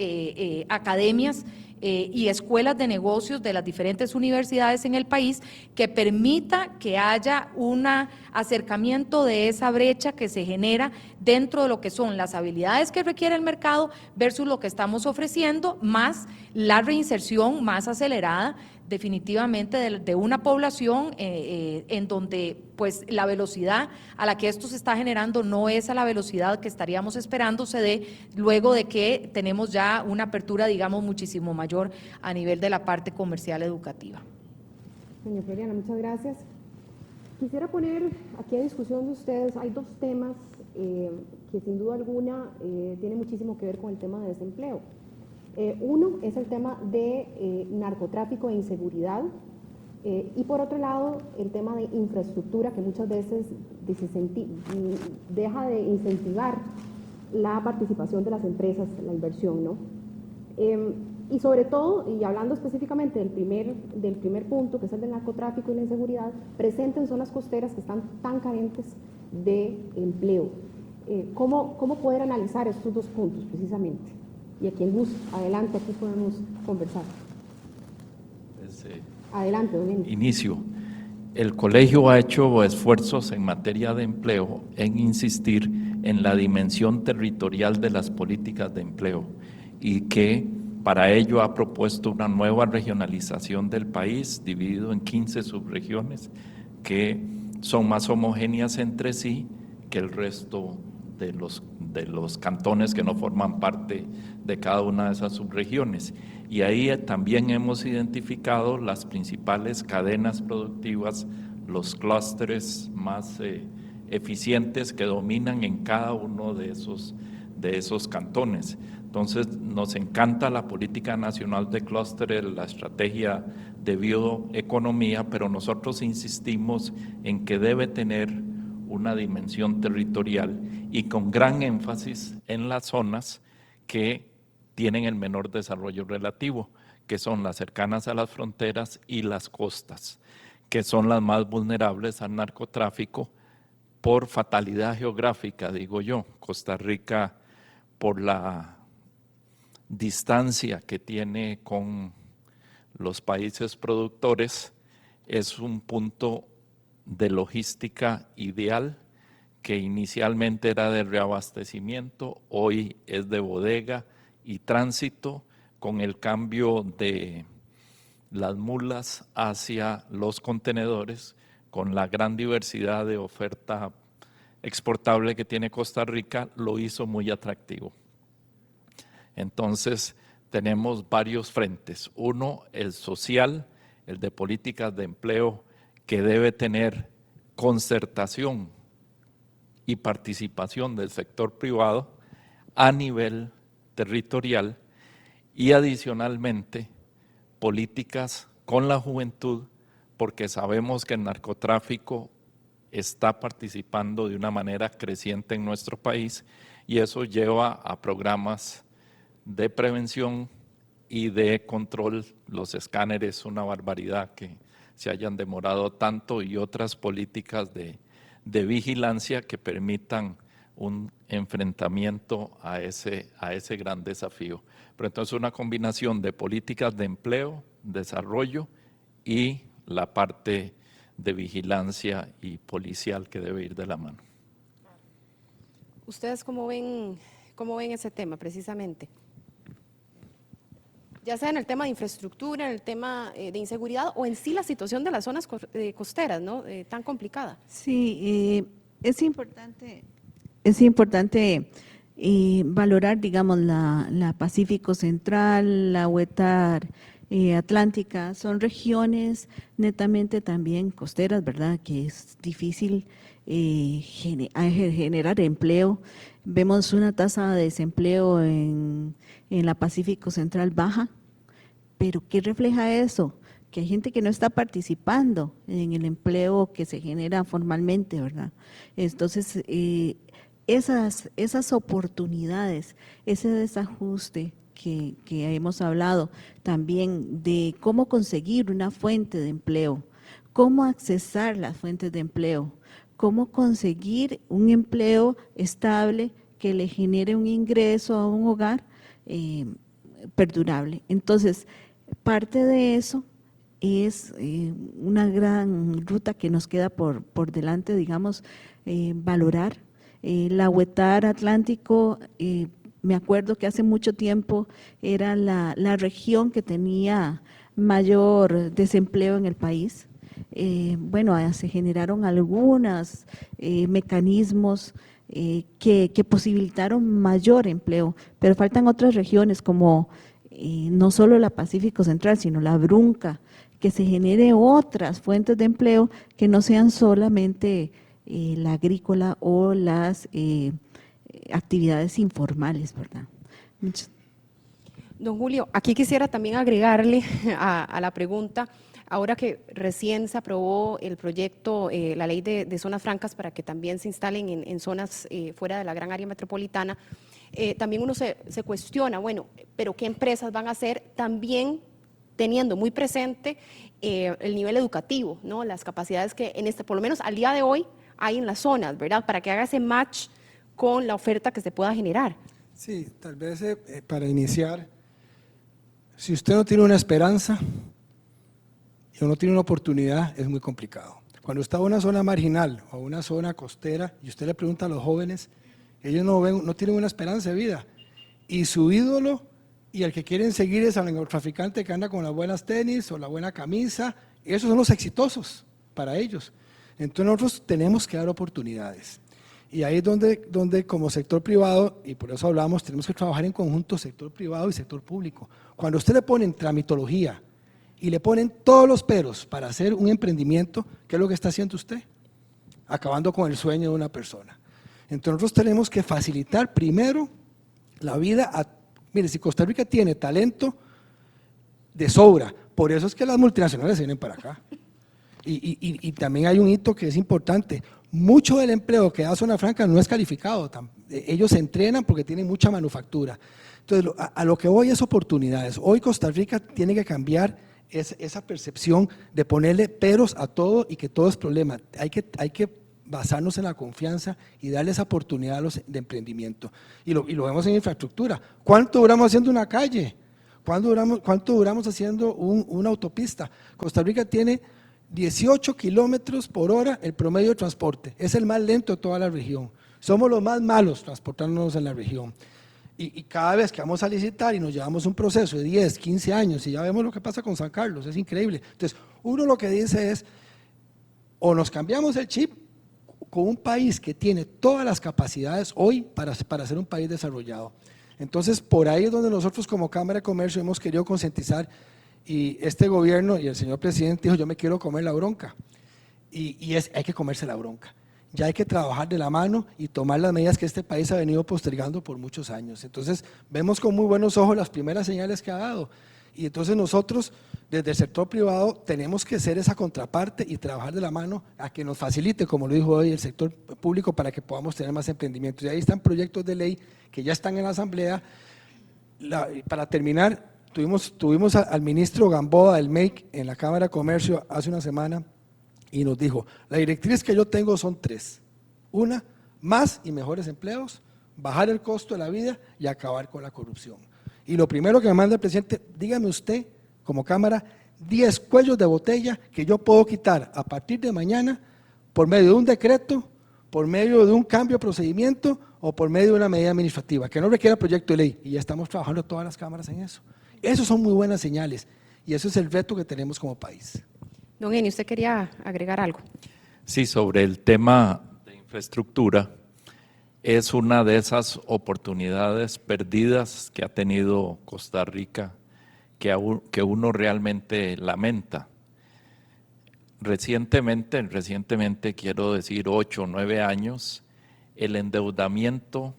academias y escuelas de negocios de las diferentes universidades en el país, que permita que haya un acercamiento de esa brecha que se genera dentro de lo que son las habilidades que requiere el mercado versus lo que estamos ofreciendo, más la reinserción más acelerada definitivamente de una población en donde pues la velocidad a la que esto se está generando no es a la velocidad que estaríamos esperando se dé luego de que tenemos ya una apertura, digamos, muchísimo mayor a nivel de la parte comercial educativa. Doña Floriana, muchas gracias. Quisiera poner aquí a discusión de ustedes, hay dos temas que sin duda alguna tienen muchísimo que ver con el tema de desempleo. Uno es el tema de narcotráfico e inseguridad y por otro lado el tema de infraestructura que muchas veces deja de incentivar la participación de las empresas, la inversión, ¿no? Y sobre todo, y hablando específicamente del primer punto, que es el del narcotráfico y la inseguridad, presente en zonas costeras que están tan carentes de empleo. ¿Cómo poder analizar estos dos puntos precisamente? Y a quien guste, adelante, aquí podemos conversar. Adelante, don Eni. Inicio. El colegio ha hecho esfuerzos en materia de empleo en insistir en la dimensión territorial de las políticas de empleo y que para ello ha propuesto una nueva regionalización del país dividido en 15 subregiones que son más homogéneas entre sí que el resto de los cantones que no forman parte de cada una de esas subregiones. Y ahí también hemos identificado las principales cadenas productivas, los clústeres más eficientes que dominan en cada uno de esos cantones. Entonces, nos encanta la política nacional de clústeres, la estrategia de bioeconomía, pero nosotros insistimos en que debe tener una dimensión territorial y con gran énfasis en las zonas que tienen el menor desarrollo relativo, que son las cercanas a las fronteras y las costas, que son las más vulnerables al narcotráfico por fatalidad geográfica, digo yo. Costa Rica, por la distancia que tiene con los países productores, es un punto de logística ideal que inicialmente era de reabastecimiento, hoy es de bodega y tránsito, con el cambio de las mulas hacia los contenedores, con la gran diversidad de oferta exportable que tiene Costa Rica, lo hizo muy atractivo. Entonces, tenemos varios frentes. Uno, el social, el de políticas de empleo, que debe tener concertación y participación del sector privado, a nivel territorial y adicionalmente políticas con la juventud, porque sabemos que el narcotráfico está participando de una manera creciente en nuestro país y eso lleva a programas de prevención y de control. Los escáneres, una barbaridad que se hayan demorado tanto, y otras políticas de vigilancia que permitan un enfrentamiento a ese gran desafío. Pero entonces una combinación de políticas de empleo, desarrollo y la parte de vigilancia y policial que debe ir de la mano. ¿Ustedes cómo ven ese tema precisamente? Ya sea en el tema de infraestructura, en el tema de inseguridad o en sí la situación de las zonas costeras, ¿no? Tan complicada. Sí, es importante valorar, digamos, la Pacífico Central, la Huetar Atlántica, son regiones netamente también costeras, ¿verdad? Que es difícil generar empleo. Vemos una tasa de desempleo en la Pacífico Central baja, pero ¿qué refleja eso? Que hay gente que no está participando en el empleo que se genera formalmente, ¿verdad? Entonces, esas oportunidades, ese desajuste que hemos hablado también de cómo conseguir una fuente de empleo, cómo accesar las fuentes de empleo, cómo conseguir un empleo estable que le genere un ingreso a un hogar perdurable. Entonces, parte de eso es una gran ruta que nos queda por delante, digamos, valorar. La Huetar Atlántico, me acuerdo que hace mucho tiempo era la región que tenía mayor desempleo en el país. Bueno, se generaron algunos mecanismos que posibilitaron mayor empleo, pero faltan otras regiones como no solo la Pacífico Central, sino la Brunca, que se genere otras fuentes de empleo que no sean solamente la agrícola o las actividades informales, ¿verdad? Don Julio, aquí quisiera también agregarle a la pregunta, ahora que recién se aprobó el proyecto, la ley de zonas francas para que también se instalen en zonas fuera de la gran área metropolitana, también uno se cuestiona, bueno, pero ¿qué empresas van a hacer también teniendo muy presente el nivel educativo, ¿no? Las capacidades que por lo menos al día de hoy hay en las zonas, ¿verdad? Para que haga ese match con la oferta que se pueda generar. Sí, tal vez para iniciar, si usted no tiene una esperanza y no tiene una oportunidad, es muy complicado. Cuando está en una zona marginal o una zona costera y usted le pregunta a los jóvenes, ellos no tienen una esperanza de vida. Y su ídolo y el que quieren seguir es al narcotraficante que anda con las buenas tenis o la buena camisa, esos son los exitosos para ellos. Entonces nosotros tenemos que dar oportunidades. Y ahí es donde como sector privado, y por eso hablamos, tenemos que trabajar en conjunto sector privado y sector público. Cuando usted le ponen tramitología y le ponen todos los peros para hacer un emprendimiento, ¿qué es lo que está haciendo usted? Acabando con el sueño de una persona. Entonces nosotros tenemos que facilitar primero la vida mire, si Costa Rica tiene talento de sobra, por eso es que las multinacionales vienen para acá. Y también hay un hito que es importante, mucho del empleo que da Zona Franca no es calificado, ellos se entrenan porque tienen mucha manufactura. Entonces, a lo que voy es oportunidades. Hoy Costa Rica tiene que cambiar esa percepción de ponerle peros a todo y que todo es problema. Hay que basarnos en la confianza y darles oportunidad a los de emprendimiento. Y lo vemos en infraestructura. ¿Cuánto duramos haciendo una calle? ¿Cuánto duramos haciendo una autopista? Costa Rica tiene 18 kilómetros por hora el promedio de transporte, es el más lento de toda la región, somos los más malos transportándonos en la región y cada vez que vamos a licitar y nos llevamos un proceso de 10, 15 años y ya vemos lo que pasa con San Carlos, es increíble. Entonces uno lo que dice es, o nos cambiamos el chip con un país que tiene todas las capacidades hoy para ser un país desarrollado. Entonces por ahí es donde nosotros como Cámara de Comercio hemos querido concientizar. Y este gobierno y el señor presidente dijo, yo me quiero comer la bronca, hay que comerse la bronca. ya hay que trabajar de la mano y tomar las medidas que este país ha venido postergando por muchos años. Entonces, vemos con muy buenos ojos las primeras señales que ha dado. Y entonces nosotros, desde el sector privado, tenemos que ser esa contraparte y trabajar de la mano a que nos facilite, como lo dijo hoy, el sector público para que podamos tener más emprendimientos. Y ahí están proyectos de ley que ya están en la Asamblea. Para terminar, tuvimos al ministro Gamboa del MEIC en la Cámara de Comercio hace una semana y nos dijo, la directriz que yo tengo son 3. Una, más y mejores empleos, bajar el costo de la vida y acabar con la corrupción. Y lo primero que me manda el presidente, dígame usted, como Cámara, 10 cuellos de botella que yo puedo quitar a partir de mañana por medio de un decreto, por medio de un cambio de procedimiento o por medio de una medida administrativa, que no requiera proyecto de ley. Y ya estamos trabajando todas las cámaras en eso. Esas son muy buenas señales y eso es el reto que tenemos como país. Don Eni, ¿usted quería agregar algo? Sí, sobre el tema de infraestructura, es una de esas oportunidades perdidas que ha tenido Costa Rica que uno realmente lamenta. Recientemente, quiero decir 8 o 9 años, el endeudamiento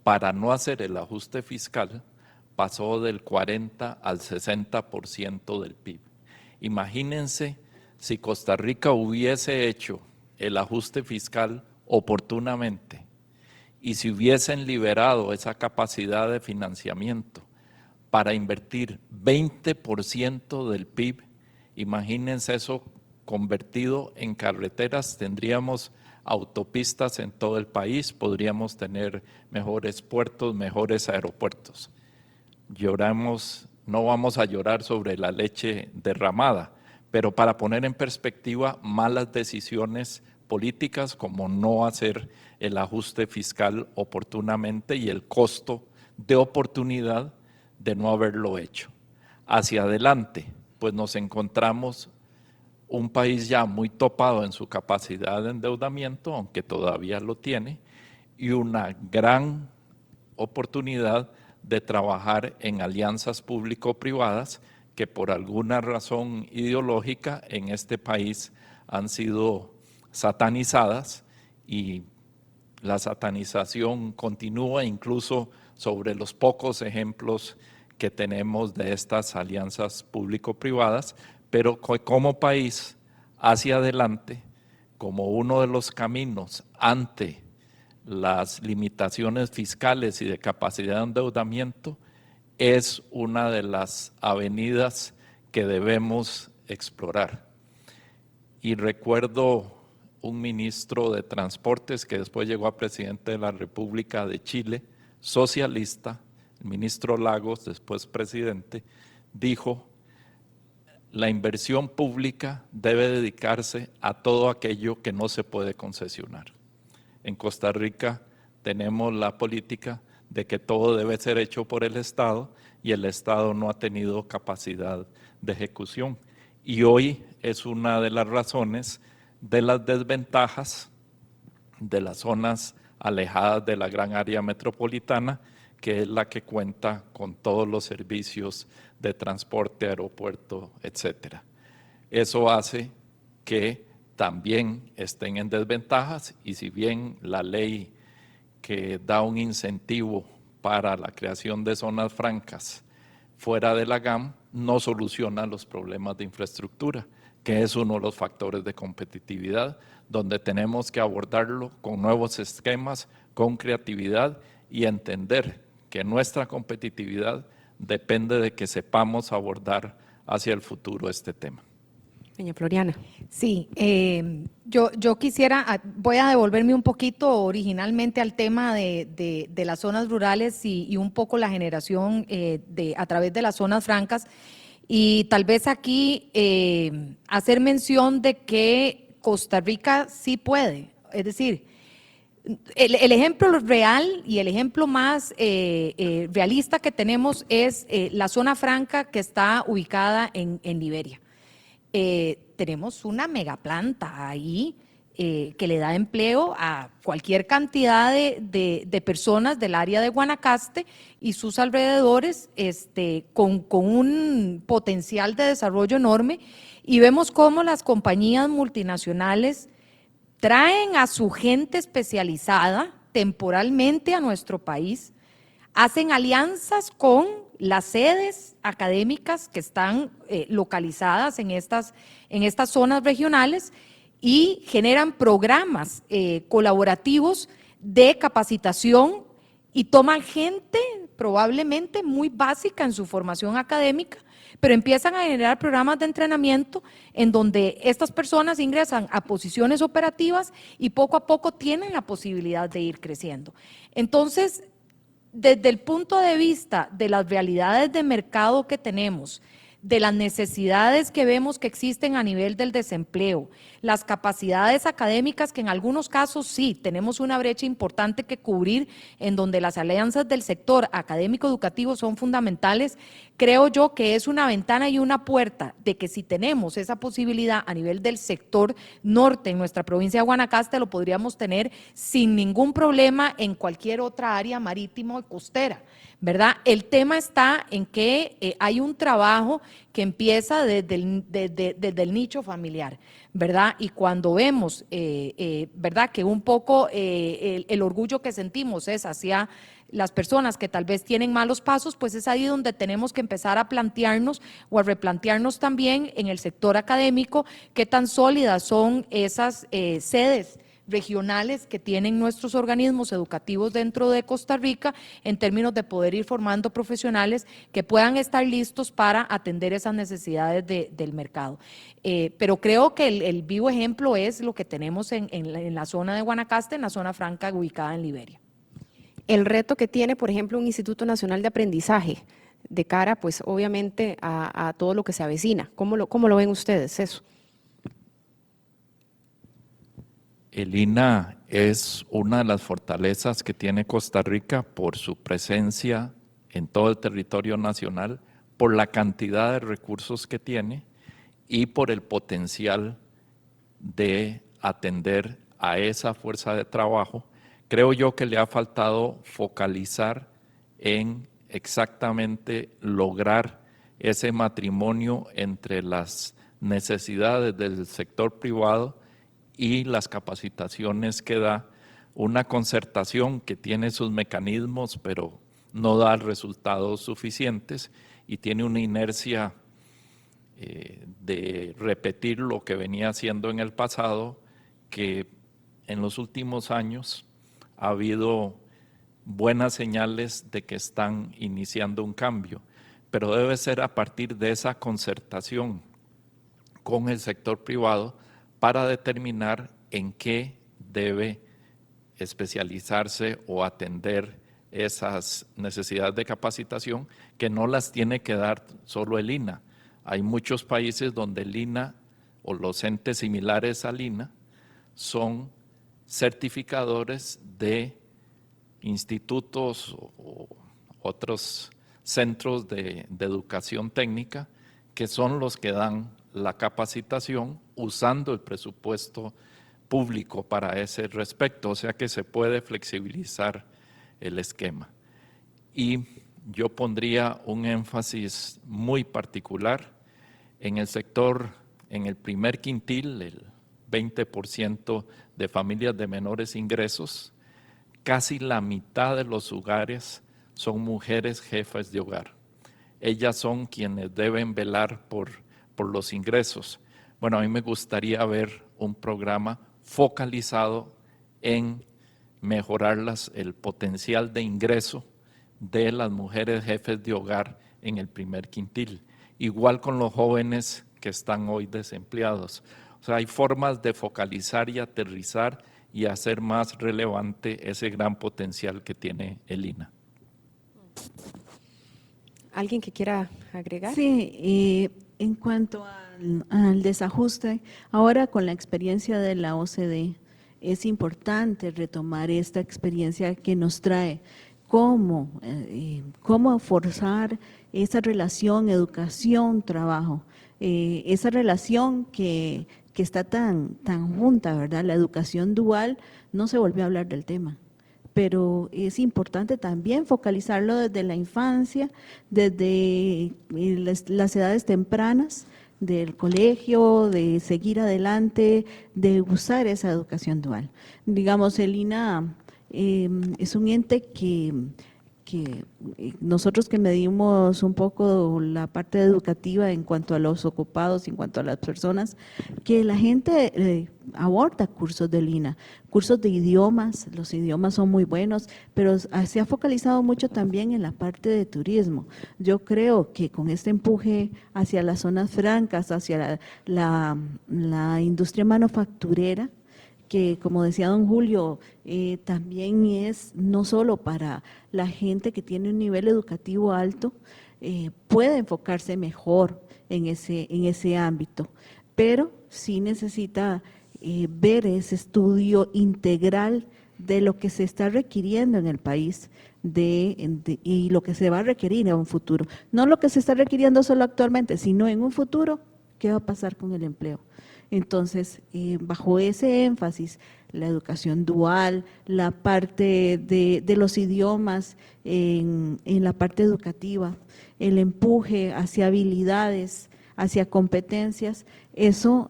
para no hacer el ajuste fiscal pasó del 40 al 60% del PIB. Imagínense si Costa Rica hubiese hecho el ajuste fiscal oportunamente y si hubiesen liberado esa capacidad de financiamiento para invertir 20% del PIB, imagínense eso convertido en carreteras, tendríamos autopistas en todo el país, podríamos tener mejores puertos, mejores aeropuertos. No vamos a llorar sobre la leche derramada, pero para poner en perspectiva malas decisiones políticas como no hacer el ajuste fiscal oportunamente y el costo de oportunidad de no haberlo hecho. Hacia adelante, pues nos encontramos un país ya muy topado en su capacidad de endeudamiento, aunque todavía lo tiene, y una gran oportunidad de trabajar en alianzas público-privadas que por alguna razón ideológica en este país han sido satanizadas y la satanización continúa incluso sobre los pocos ejemplos que tenemos de estas alianzas público-privadas, pero como país hacia adelante, como uno de los caminos ante las limitaciones fiscales y de capacidad de endeudamiento, es una de las avenidas que debemos explorar. Y recuerdo un ministro de Transportes que después llegó a presidente de la República de Chile, socialista, el ministro Lagos, después presidente, dijo: la inversión pública debe dedicarse a todo aquello que no se puede concesionar. En Costa Rica tenemos la política de que todo debe ser hecho por el Estado y el Estado no ha tenido capacidad de ejecución. Y hoy es una de las razones de las desventajas de las zonas alejadas de la gran área metropolitana, que es la que cuenta con todos los servicios de transporte, aeropuerto, etcétera. Eso hace que también estén en desventajas y si bien la ley que da un incentivo para la creación de zonas francas fuera de la GAM no soluciona los problemas de infraestructura, que es uno de los factores de competitividad, donde tenemos que abordarlo con nuevos esquemas, con creatividad y entender que nuestra competitividad depende de que sepamos abordar hacia el futuro este tema. Doña Floriana. Sí, yo quisiera, voy a devolverme un poquito originalmente al tema de las zonas rurales y un poco la generación a través de las zonas francas y tal vez aquí hacer mención de que Costa Rica sí puede, es decir, el ejemplo real y el ejemplo más realista que tenemos es la zona franca que está ubicada en Liberia. Tenemos una megaplanta ahí que le da empleo a cualquier cantidad de personas del área de Guanacaste y sus alrededores con un potencial de desarrollo enorme y vemos cómo las compañías multinacionales traen a su gente especializada temporalmente a nuestro país, hacen alianzas con las sedes académicas que están localizadas en estas zonas regionales y generan programas colaborativos de capacitación y toman gente probablemente muy básica en su formación académica, pero empiezan a generar programas de entrenamiento en donde estas personas ingresan a posiciones operativas y poco a poco tienen la posibilidad de ir creciendo. Entonces, desde el punto de vista de las realidades de mercado que tenemos, de las necesidades que vemos que existen a nivel del desempleo, las capacidades académicas que en algunos casos sí tenemos una brecha importante que cubrir, en donde las alianzas del sector académico educativo son fundamentales, creo yo que es una ventana y una puerta de que si tenemos esa posibilidad a nivel del sector norte en nuestra provincia de Guanacaste, lo podríamos tener sin ningún problema en cualquier otra área marítima o costera, ¿verdad? El tema está en que hay un trabajo que empieza desde el nicho familiar, ¿verdad? Y cuando vemos, ¿verdad?, que un poco el orgullo que sentimos es hacia las personas que tal vez tienen malos pasos, pues es ahí donde tenemos que empezar a plantearnos o a replantearnos también en el sector académico qué tan sólidas son esas sedes regionales que tienen nuestros organismos educativos dentro de Costa Rica en términos de poder ir formando profesionales que puedan estar listos para atender esas necesidades del mercado. Pero creo que el vivo ejemplo es lo que tenemos en la zona de Guanacaste, en la zona franca ubicada en Liberia. El reto que tiene, por ejemplo, un Instituto Nacional de Aprendizaje de cara, pues obviamente, a todo lo que se avecina. ¿Cómo lo ven ustedes eso? El INA es una de las fortalezas que tiene Costa Rica por su presencia en todo el territorio nacional, por la cantidad de recursos que tiene y por el potencial de atender a esa fuerza de trabajo. Creo yo que le ha faltado focalizar en exactamente lograr ese matrimonio entre las necesidades del sector privado y las capacitaciones que da, una concertación que tiene sus mecanismos, pero no da resultados suficientes y tiene una inercia de repetir lo que venía haciendo en el pasado, que en los últimos años ha habido buenas señales de que están iniciando un cambio, pero debe ser a partir de esa concertación con el sector privado para determinar en qué debe especializarse o atender esas necesidades de capacitación que no las tiene que dar solo el INA. Hay muchos países donde el INA o los entes similares al INA son certificadores de institutos o otros centros de educación técnica que son los que dan la capacitación usando el presupuesto público para ese respecto, o sea que se puede flexibilizar el esquema. Y yo pondría un énfasis muy particular en el sector, en el primer quintil, el 20% de familias de menores ingresos, casi la mitad de los hogares son mujeres jefas de hogar. Ellas son quienes deben velar por los ingresos. Bueno, a mí me gustaría ver un programa focalizado en mejorar el potencial de ingreso de las mujeres jefes de hogar en el primer quintil. Igual con los jóvenes que están hoy desempleados. O sea, hay formas de focalizar y aterrizar y hacer más relevante ese gran potencial que tiene el INA. ¿Alguien que quiera agregar? Sí, en cuanto al desajuste, ahora con la experiencia de la OCDE, es importante retomar esta experiencia que nos trae, cómo forzar esa relación educación-trabajo, esa relación que está tan junta, ¿verdad? La educación dual, no se volvió a hablar del tema, pero es importante también focalizarlo desde la infancia, desde las edades tempranas, del colegio, de seguir adelante, de usar esa educación dual. Digamos, el INA es un ente que nosotros que medimos un poco la parte educativa en cuanto a los ocupados, en cuanto a las personas, que la gente aborda cursos del INA, cursos de idiomas, los idiomas son muy buenos, pero se ha focalizado mucho también en la parte de turismo. Yo creo que con este empuje hacia las zonas francas, hacia la industria manufacturera, que como decía don Julio, también es no solo para la gente que tiene un nivel educativo alto, puede enfocarse mejor en ese ámbito, pero sí necesita ver ese estudio integral de lo que se está requiriendo en el país y lo que se va a requerir en un futuro. No lo que se está requiriendo solo actualmente, sino en un futuro, ¿qué va a pasar con el empleo? Entonces, bajo ese énfasis, la educación dual, la parte de los idiomas en la parte educativa, el empuje hacia habilidades, hacia competencias, eso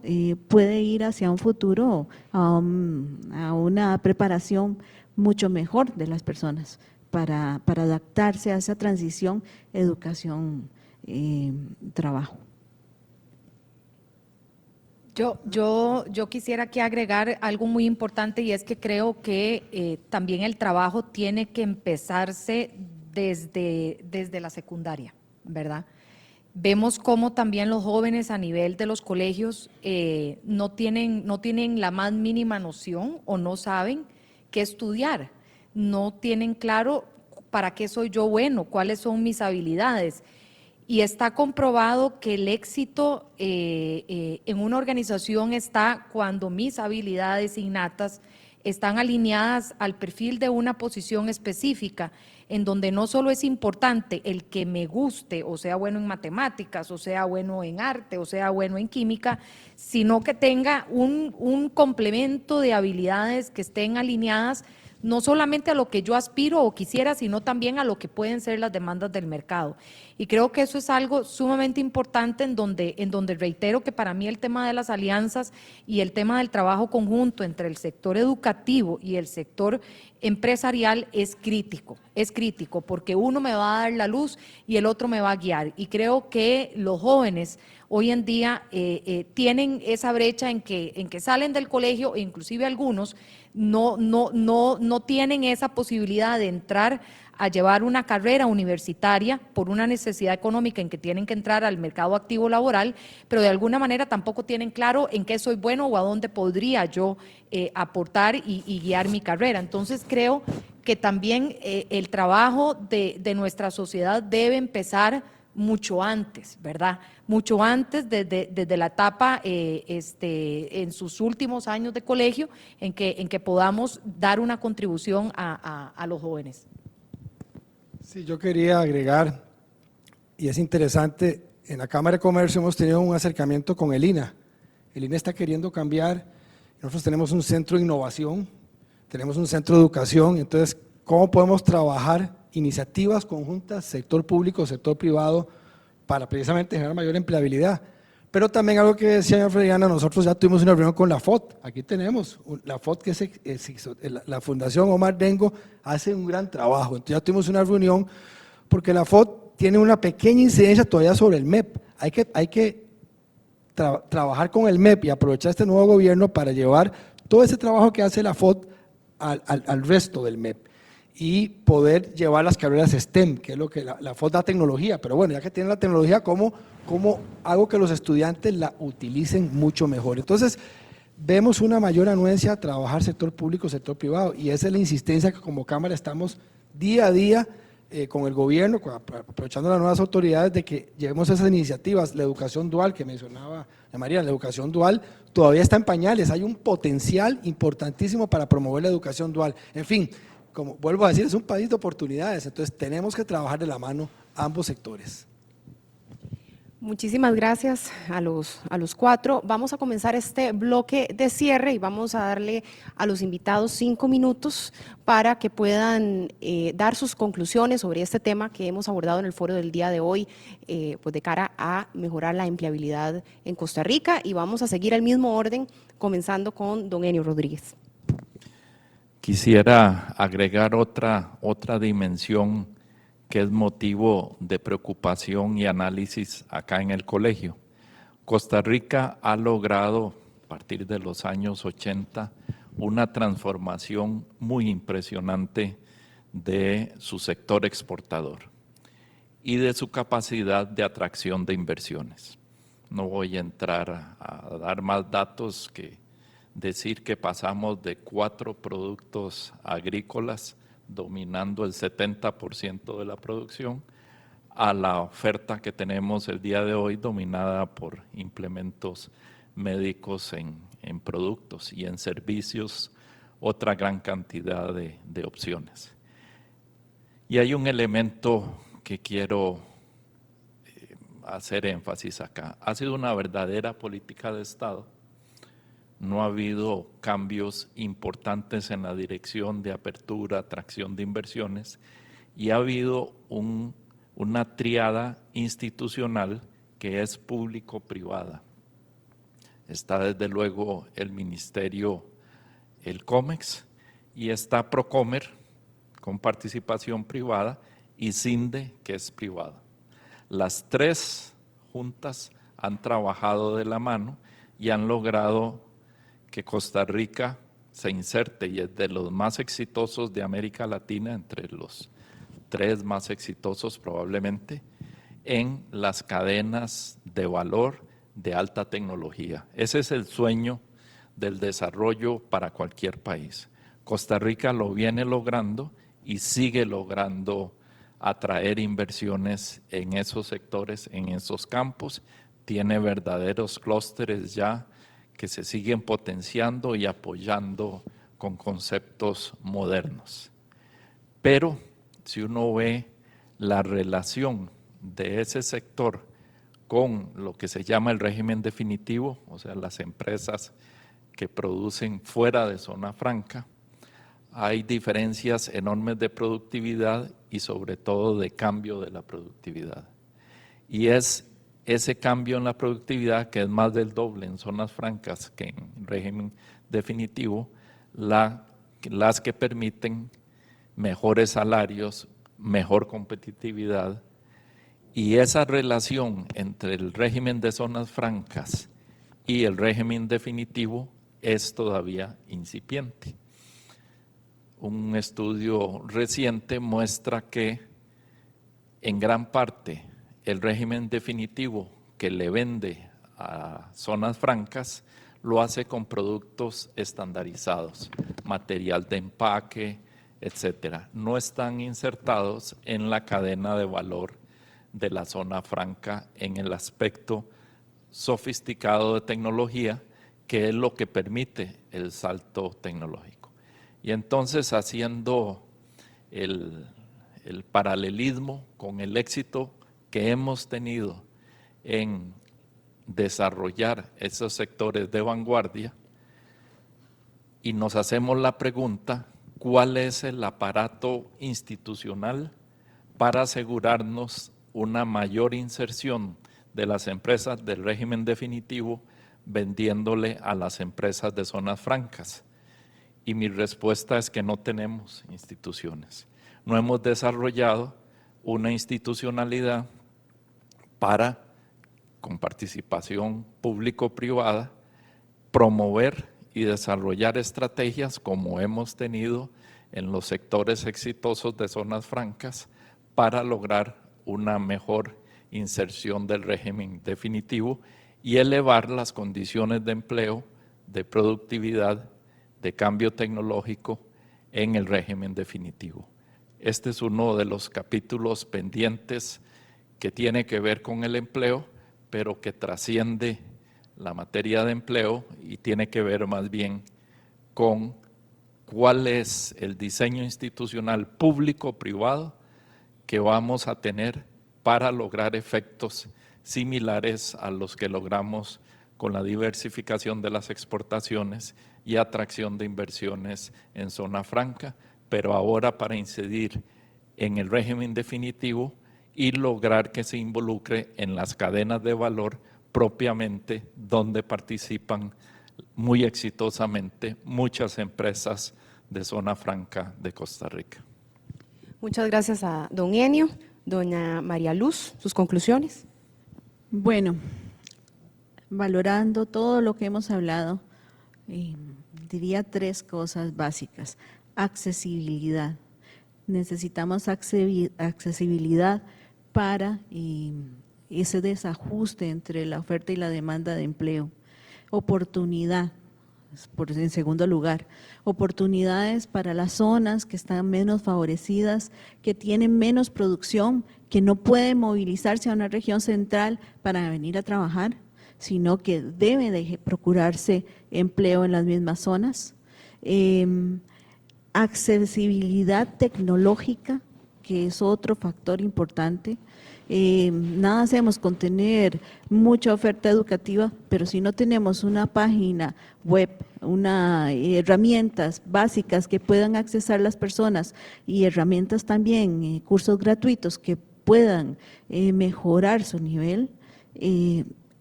puede ir hacia un futuro, a una preparación mucho mejor de las personas para adaptarse a esa transición educación-trabajo. Yo quisiera aquí agregar algo muy importante, y es que creo que también el trabajo tiene que empezarse desde la secundaria, ¿verdad? Vemos cómo también los jóvenes a nivel de los colegios no tienen la más mínima noción o no saben qué estudiar, no tienen claro para qué soy yo bueno, cuáles son mis habilidades. Y está comprobado que el éxito en una organización está cuando mis habilidades innatas están alineadas al perfil de una posición específica, en donde no solo es importante el que me guste, o sea bueno en matemáticas, o sea bueno en arte, o sea bueno en química, sino que tenga un complemento de habilidades que estén alineadas no solamente a lo que yo aspiro o quisiera, sino también a lo que pueden ser las demandas del mercado. Y creo que eso es algo sumamente importante en donde reitero que para mí el tema de las alianzas y el tema del trabajo conjunto entre el sector educativo y el sector empresarial es crítico porque uno me va a dar la luz y el otro me va a guiar. Y creo que los jóvenes hoy en día tienen esa brecha en que salen del colegio, e inclusive algunos no tienen esa posibilidad de entrar a llevar una carrera universitaria por una necesidad económica en que tienen que entrar al mercado activo laboral, pero de alguna manera tampoco tienen claro en qué soy bueno o a dónde podría yo aportar y guiar mi carrera. Entonces creo que también el trabajo de nuestra sociedad debe empezar mucho antes, ¿verdad? Mucho antes, desde la etapa en sus últimos años de colegio, en que podamos dar una contribución a los jóvenes. Sí, yo quería agregar, y es interesante, en la Cámara de Comercio hemos tenido un acercamiento con el INA. El INA está queriendo cambiar, nosotros tenemos un centro de innovación, tenemos un centro de educación, entonces, ¿cómo podemos trabajar iniciativas conjuntas, sector público, sector privado, para precisamente generar mayor empleabilidad? Pero también algo que decía doña Floriana, nosotros ya tuvimos una reunión con la FOT, aquí tenemos la FOT, que es la Fundación Omar Dengo, hace un gran trabajo, entonces ya tuvimos una reunión, porque la FOT tiene una pequeña incidencia todavía sobre el MEP, hay que trabajar con el MEP y aprovechar este nuevo gobierno para llevar todo ese trabajo que hace la FOT al resto del MEP y poder llevar las carreras STEM, que es lo que la FOT da tecnología, pero bueno, ya que tiene la tecnología, ¿cómo hago que los estudiantes la utilicen mucho mejor? Entonces, vemos una mayor anuencia a trabajar sector público, sector privado, y esa es la insistencia que como Cámara estamos día a día con el gobierno, aprovechando las nuevas autoridades, de que llevemos esas iniciativas. La educación dual que mencionaba María, la educación dual todavía está en pañales, hay un potencial importantísimo para promover la educación dual. En fin, como vuelvo a decir, es un país de oportunidades, entonces tenemos que trabajar de la mano ambos sectores. Muchísimas gracias a los cuatro. Vamos a comenzar este bloque de cierre y vamos a darle a los invitados 5 minutos para que puedan dar sus conclusiones sobre este tema que hemos abordado en el foro del día de hoy, pues de cara a mejorar la empleabilidad en Costa Rica. Y vamos a seguir el mismo orden, comenzando con don Enio Rodríguez. Quisiera agregar otra dimensión que es motivo de preocupación y análisis acá en el colegio. Costa Rica ha logrado, a partir de los años 80, una transformación muy impresionante de su sector exportador y de su capacidad de atracción de inversiones. No voy a entrar a dar más datos que decir que pasamos de 4 productos agrícolas dominando el 70% de la producción, a la oferta que tenemos el día de hoy dominada por implementos médicos en productos y en servicios, otra gran cantidad de opciones. Y hay un elemento que quiero hacer énfasis acá. Ha sido una verdadera política de Estado. No ha habido cambios importantes en la dirección de apertura, atracción de inversiones, y ha habido una tríada institucional que es público-privada. Está desde luego el Ministerio, el COMEX, y está Procomer, con participación privada, y CINDE, que es privada. Las 3 juntas han trabajado de la mano y han logrado que Costa Rica se inserte y es de los más exitosos de América Latina, entre los 3 más exitosos probablemente, en las cadenas de valor de alta tecnología. Ese es el sueño del desarrollo para cualquier país. Costa Rica lo viene logrando y sigue logrando atraer inversiones en esos sectores, en esos campos. Tiene verdaderos clústeres ya que se siguen potenciando y apoyando con conceptos modernos. Pero si uno ve la relación de ese sector con lo que se llama el régimen definitivo, o sea, las empresas que producen fuera de zona franca, hay diferencias enormes de productividad y sobre todo de cambio de la productividad. Y es ese cambio en la productividad, que es más del doble en zonas francas que en régimen definitivo, las que permiten mejores salarios, mejor competitividad, y esa relación entre el régimen de zonas francas y el régimen definitivo es todavía incipiente. Un estudio reciente muestra que en gran parte el régimen definitivo que le vende a zonas francas lo hace con productos estandarizados, material de empaque, etcétera. No están insertados en la cadena de valor de la zona franca en el aspecto sofisticado de tecnología, que es lo que permite el salto tecnológico. Y entonces, haciendo el paralelismo con el éxito que hemos tenido en desarrollar esos sectores de vanguardia, y nos hacemos la pregunta, ¿cuál es el aparato institucional para asegurarnos una mayor inserción de las empresas del régimen definitivo vendiéndole a las empresas de zonas francas? Y mi respuesta es que no tenemos instituciones. No hemos desarrollado una institucionalidad para, con participación público-privada, promover y desarrollar estrategias como hemos tenido en los sectores exitosos de zonas francas para lograr una mejor inserción del régimen definitivo y elevar las condiciones de empleo, de productividad, de cambio tecnológico en el régimen definitivo. Este es uno de los capítulos pendientes que tiene que ver con el empleo, pero que trasciende la materia de empleo y tiene que ver más bien con cuál es el diseño institucional público-privado que vamos a tener para lograr efectos similares a los que logramos con la diversificación de las exportaciones y atracción de inversiones en zona franca, pero ahora para incidir en el régimen definitivo y lograr que se involucre en las cadenas de valor propiamente donde participan muy exitosamente muchas empresas de zona franca de Costa Rica. Muchas gracias a don Enio. Doña María Luz, sus conclusiones. Bueno, valorando todo lo que hemos hablado, diría 3 cosas básicas. Accesibilidad. Necesitamos accesibilidad para ese desajuste entre la oferta y la demanda de empleo. Oportunidad, en segundo lugar, oportunidades para las zonas que están menos favorecidas, que tienen menos producción, que no pueden movilizarse a una región central para venir a trabajar, sino que debe de procurarse empleo en las mismas zonas. Accesibilidad tecnológica, que es otro factor importante. Nada hacemos con tener mucha oferta educativa, pero si no tenemos una página web, herramientas básicas que puedan accesar las personas y herramientas también, cursos gratuitos que puedan mejorar su nivel,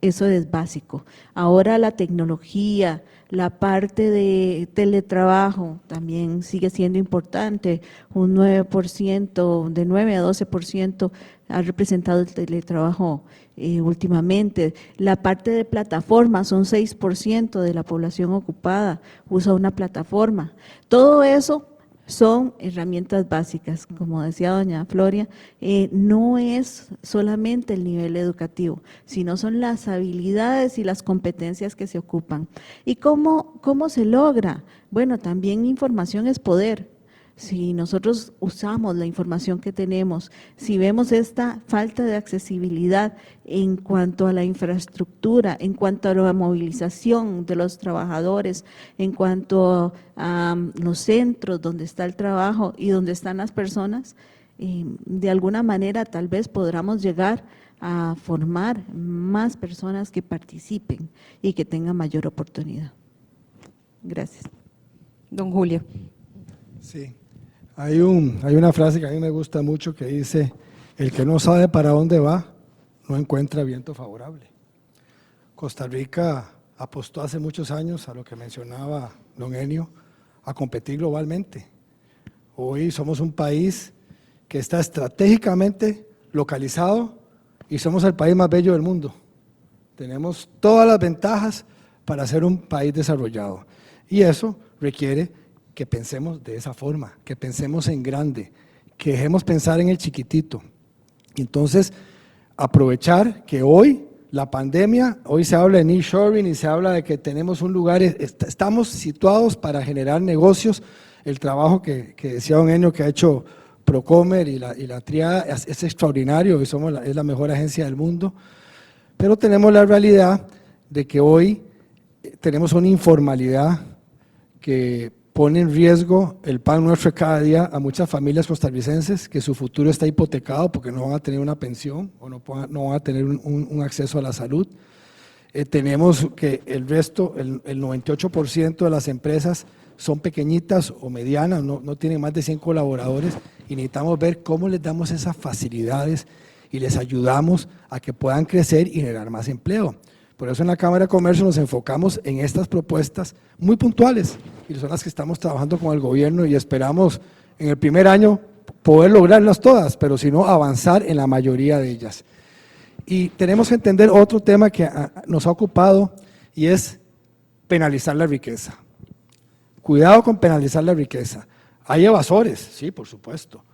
eso es básico. Ahora la tecnología, la parte de teletrabajo también sigue siendo importante, un 9%, de 9 a 12% ha representado el teletrabajo últimamente. La parte de plataformas, un 6% de la población ocupada usa una plataforma. Todo eso son herramientas básicas, como decía doña Floria, no es solamente el nivel educativo, sino son las habilidades y las competencias que se ocupan. ¿Y cómo se logra? Bueno, también información es poder. Si nosotros usamos la información que tenemos, si vemos esta falta de accesibilidad en cuanto a la infraestructura, en cuanto a la movilización de los trabajadores, en cuanto a los centros donde está el trabajo y donde están las personas, de alguna manera tal vez podamos llegar a formar más personas que participen y que tengan mayor oportunidad. Gracias. Don Julio. Sí, hay una frase que a mí me gusta mucho que dice: el que no sabe para dónde va, no encuentra viento favorable. Costa Rica apostó hace muchos años a lo que mencionaba don Enio, a competir globalmente. Hoy somos un país que está estratégicamente localizado y somos el país más bello del mundo. Tenemos todas las ventajas para ser un país desarrollado y eso requiere que pensemos de esa forma, que pensemos en grande, que dejemos pensar en el chiquitito. Entonces, aprovechar que hoy la pandemia, hoy se habla de nearshoring y se habla de que tenemos un lugar, estamos situados para generar negocios. El trabajo que decía don Enio que ha hecho Procomer y la Triada es extraordinario y es la mejor agencia del mundo, pero tenemos la realidad de que hoy tenemos una informalidad que pone en riesgo el pan nuestro de cada día a muchas familias costarricenses, que su futuro está hipotecado porque no van a tener una pensión o no van a tener un acceso a la salud. Tenemos que el resto, el 98% de las empresas son pequeñitas o medianas, no tienen más de 100 colaboradores y necesitamos ver cómo les damos esas facilidades y les ayudamos a que puedan crecer y generar más empleo. Por eso en la Cámara de Comercio nos enfocamos en estas propuestas muy puntuales y son las que estamos trabajando con el gobierno y esperamos en el primer año poder lograrlas todas, pero si no avanzar en la mayoría de ellas. Y tenemos que entender otro tema que nos ha ocupado y es penalizar la riqueza. Cuidado con penalizar la riqueza. Hay evasores, sí, por supuesto,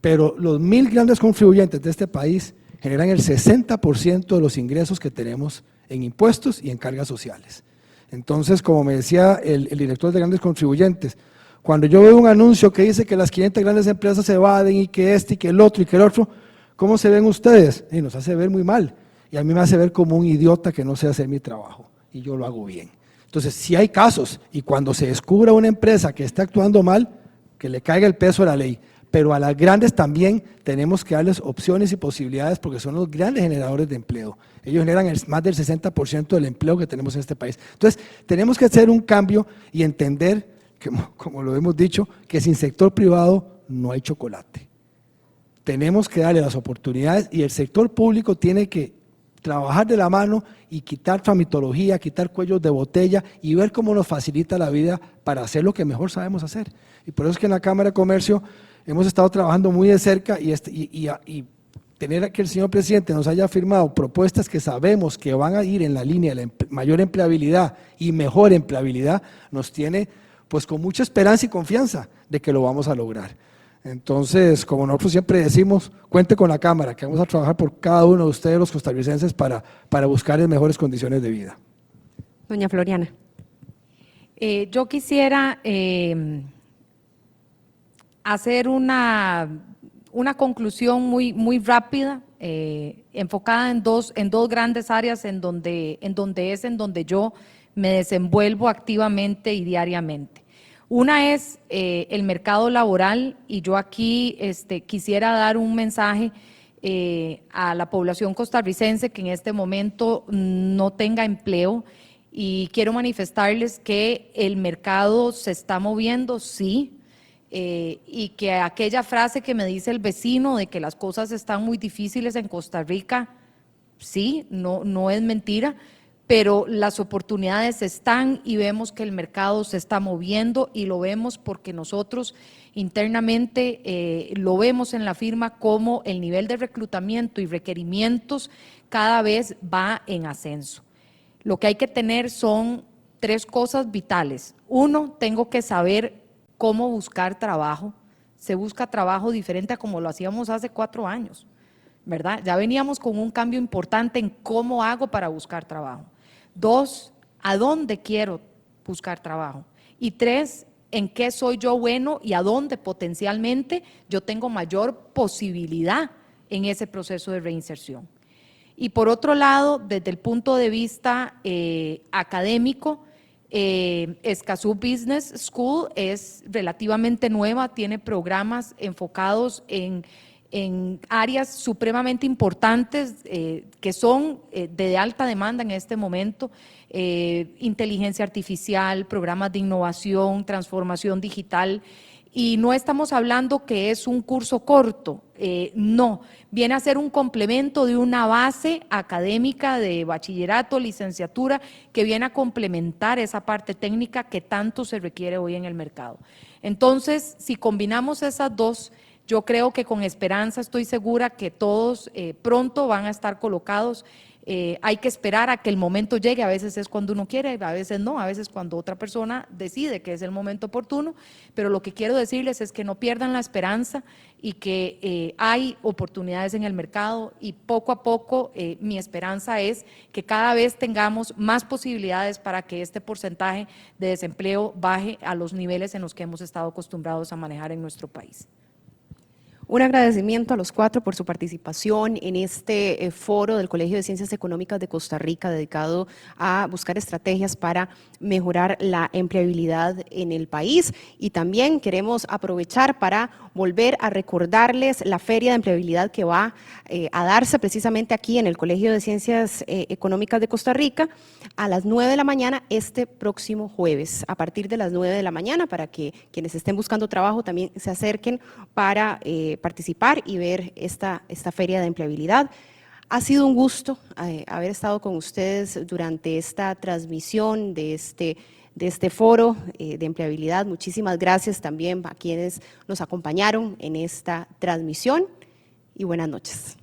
pero los 1.000 grandes contribuyentes de este país generan el 60% de los ingresos que tenemos en impuestos y en cargas sociales. Entonces, como me decía el director de grandes contribuyentes, cuando yo veo un anuncio que dice que las 500 grandes empresas se evaden y que este y que el otro y que el otro, ¿cómo se ven ustedes? Y nos hace ver muy mal y a mí me hace ver como un idiota que no sé hacer mi trabajo y yo lo hago bien. Entonces, si hay casos y cuando se descubra una empresa que está actuando mal, que le caiga el peso de la ley, pero a las grandes también tenemos que darles opciones y posibilidades porque son los grandes generadores de empleo. Ellos generan más del 60% del empleo que tenemos en este país. Entonces, tenemos que hacer un cambio y entender, que, como lo hemos dicho, que sin sector privado no hay chocolate. Tenemos que darle las oportunidades y el sector público tiene que trabajar de la mano y quitar tramitología, quitar cuellos de botella y ver cómo nos facilita la vida para hacer lo que mejor sabemos hacer. Y por eso es que en la Cámara de Comercio hemos estado trabajando muy de cerca y tener que el señor presidente nos haya firmado propuestas que sabemos que van a ir en la línea de la mayor empleabilidad y mejor empleabilidad, nos tiene pues con mucha esperanza y confianza de que lo vamos a lograr. Entonces, como nosotros siempre decimos, cuente con la Cámara, que vamos a trabajar por cada uno de ustedes, los costarricenses, para buscar las mejores condiciones de vida. Doña Floriana. Yo quisiera hacer una conclusión muy rápida, enfocada en dos grandes áreas en donde yo me desenvuelvo activamente y diariamente. Una es el mercado laboral, y yo aquí quisiera dar un mensaje a la población costarricense que en este momento no tenga empleo, y quiero manifestarles que el mercado se está moviendo, sí, y que aquella frase que me dice el vecino de que las cosas están muy difíciles en Costa Rica, sí, no es mentira, pero las oportunidades están y vemos que el mercado se está moviendo, y lo vemos porque nosotros internamente lo vemos en la firma como el nivel de reclutamiento y requerimientos cada vez va en ascenso. Lo que hay que tener son 3 cosas vitales. 1, tengo que saber cómo buscar trabajo. Se busca trabajo diferente a como lo hacíamos hace 4 años, ¿verdad? Ya veníamos con un cambio importante en cómo hago para buscar trabajo. 2, ¿a dónde quiero buscar trabajo? Y 3, ¿en qué soy yo bueno y a dónde potencialmente yo tengo mayor posibilidad en ese proceso de reinserción? Y por otro lado, desde el punto de vista académico, Escazú Business School es relativamente nueva, tiene programas enfocados en áreas supremamente importantes que son de alta demanda en este momento: inteligencia artificial, programas de innovación, transformación digital. Y no estamos hablando que es un curso corto, no, viene a ser un complemento de una base académica de bachillerato, licenciatura, que viene a complementar esa parte técnica que tanto se requiere hoy en el mercado. Entonces, si combinamos esas dos, yo creo que con esperanza estoy segura que todos pronto van a estar colocados. Hay que esperar a que el momento llegue, a veces es cuando uno quiere, a veces no, a veces cuando otra persona decide que es el momento oportuno, pero lo que quiero decirles es que no pierdan la esperanza y que hay oportunidades en el mercado, y poco a poco mi esperanza es que cada vez tengamos más posibilidades para que este porcentaje de desempleo baje a los niveles en los que hemos estado acostumbrados a manejar en nuestro país. Un agradecimiento a los 4 por su participación en este foro del Colegio de Ciencias Económicas de Costa Rica, dedicado a buscar estrategias para mejorar la empleabilidad en el país. Y también queremos aprovechar para volver a recordarles la Feria de Empleabilidad que va a darse precisamente aquí en el Colegio de Ciencias Económicas de Costa Rica a las 9 de la mañana este próximo jueves, a partir de las 9 de la mañana, para que quienes estén buscando trabajo también se acerquen para participar y ver esta Feria de Empleabilidad. Ha sido un gusto haber estado con ustedes durante esta transmisión de este foro de empleabilidad. Muchísimas gracias también a quienes nos acompañaron en esta transmisión, y buenas noches.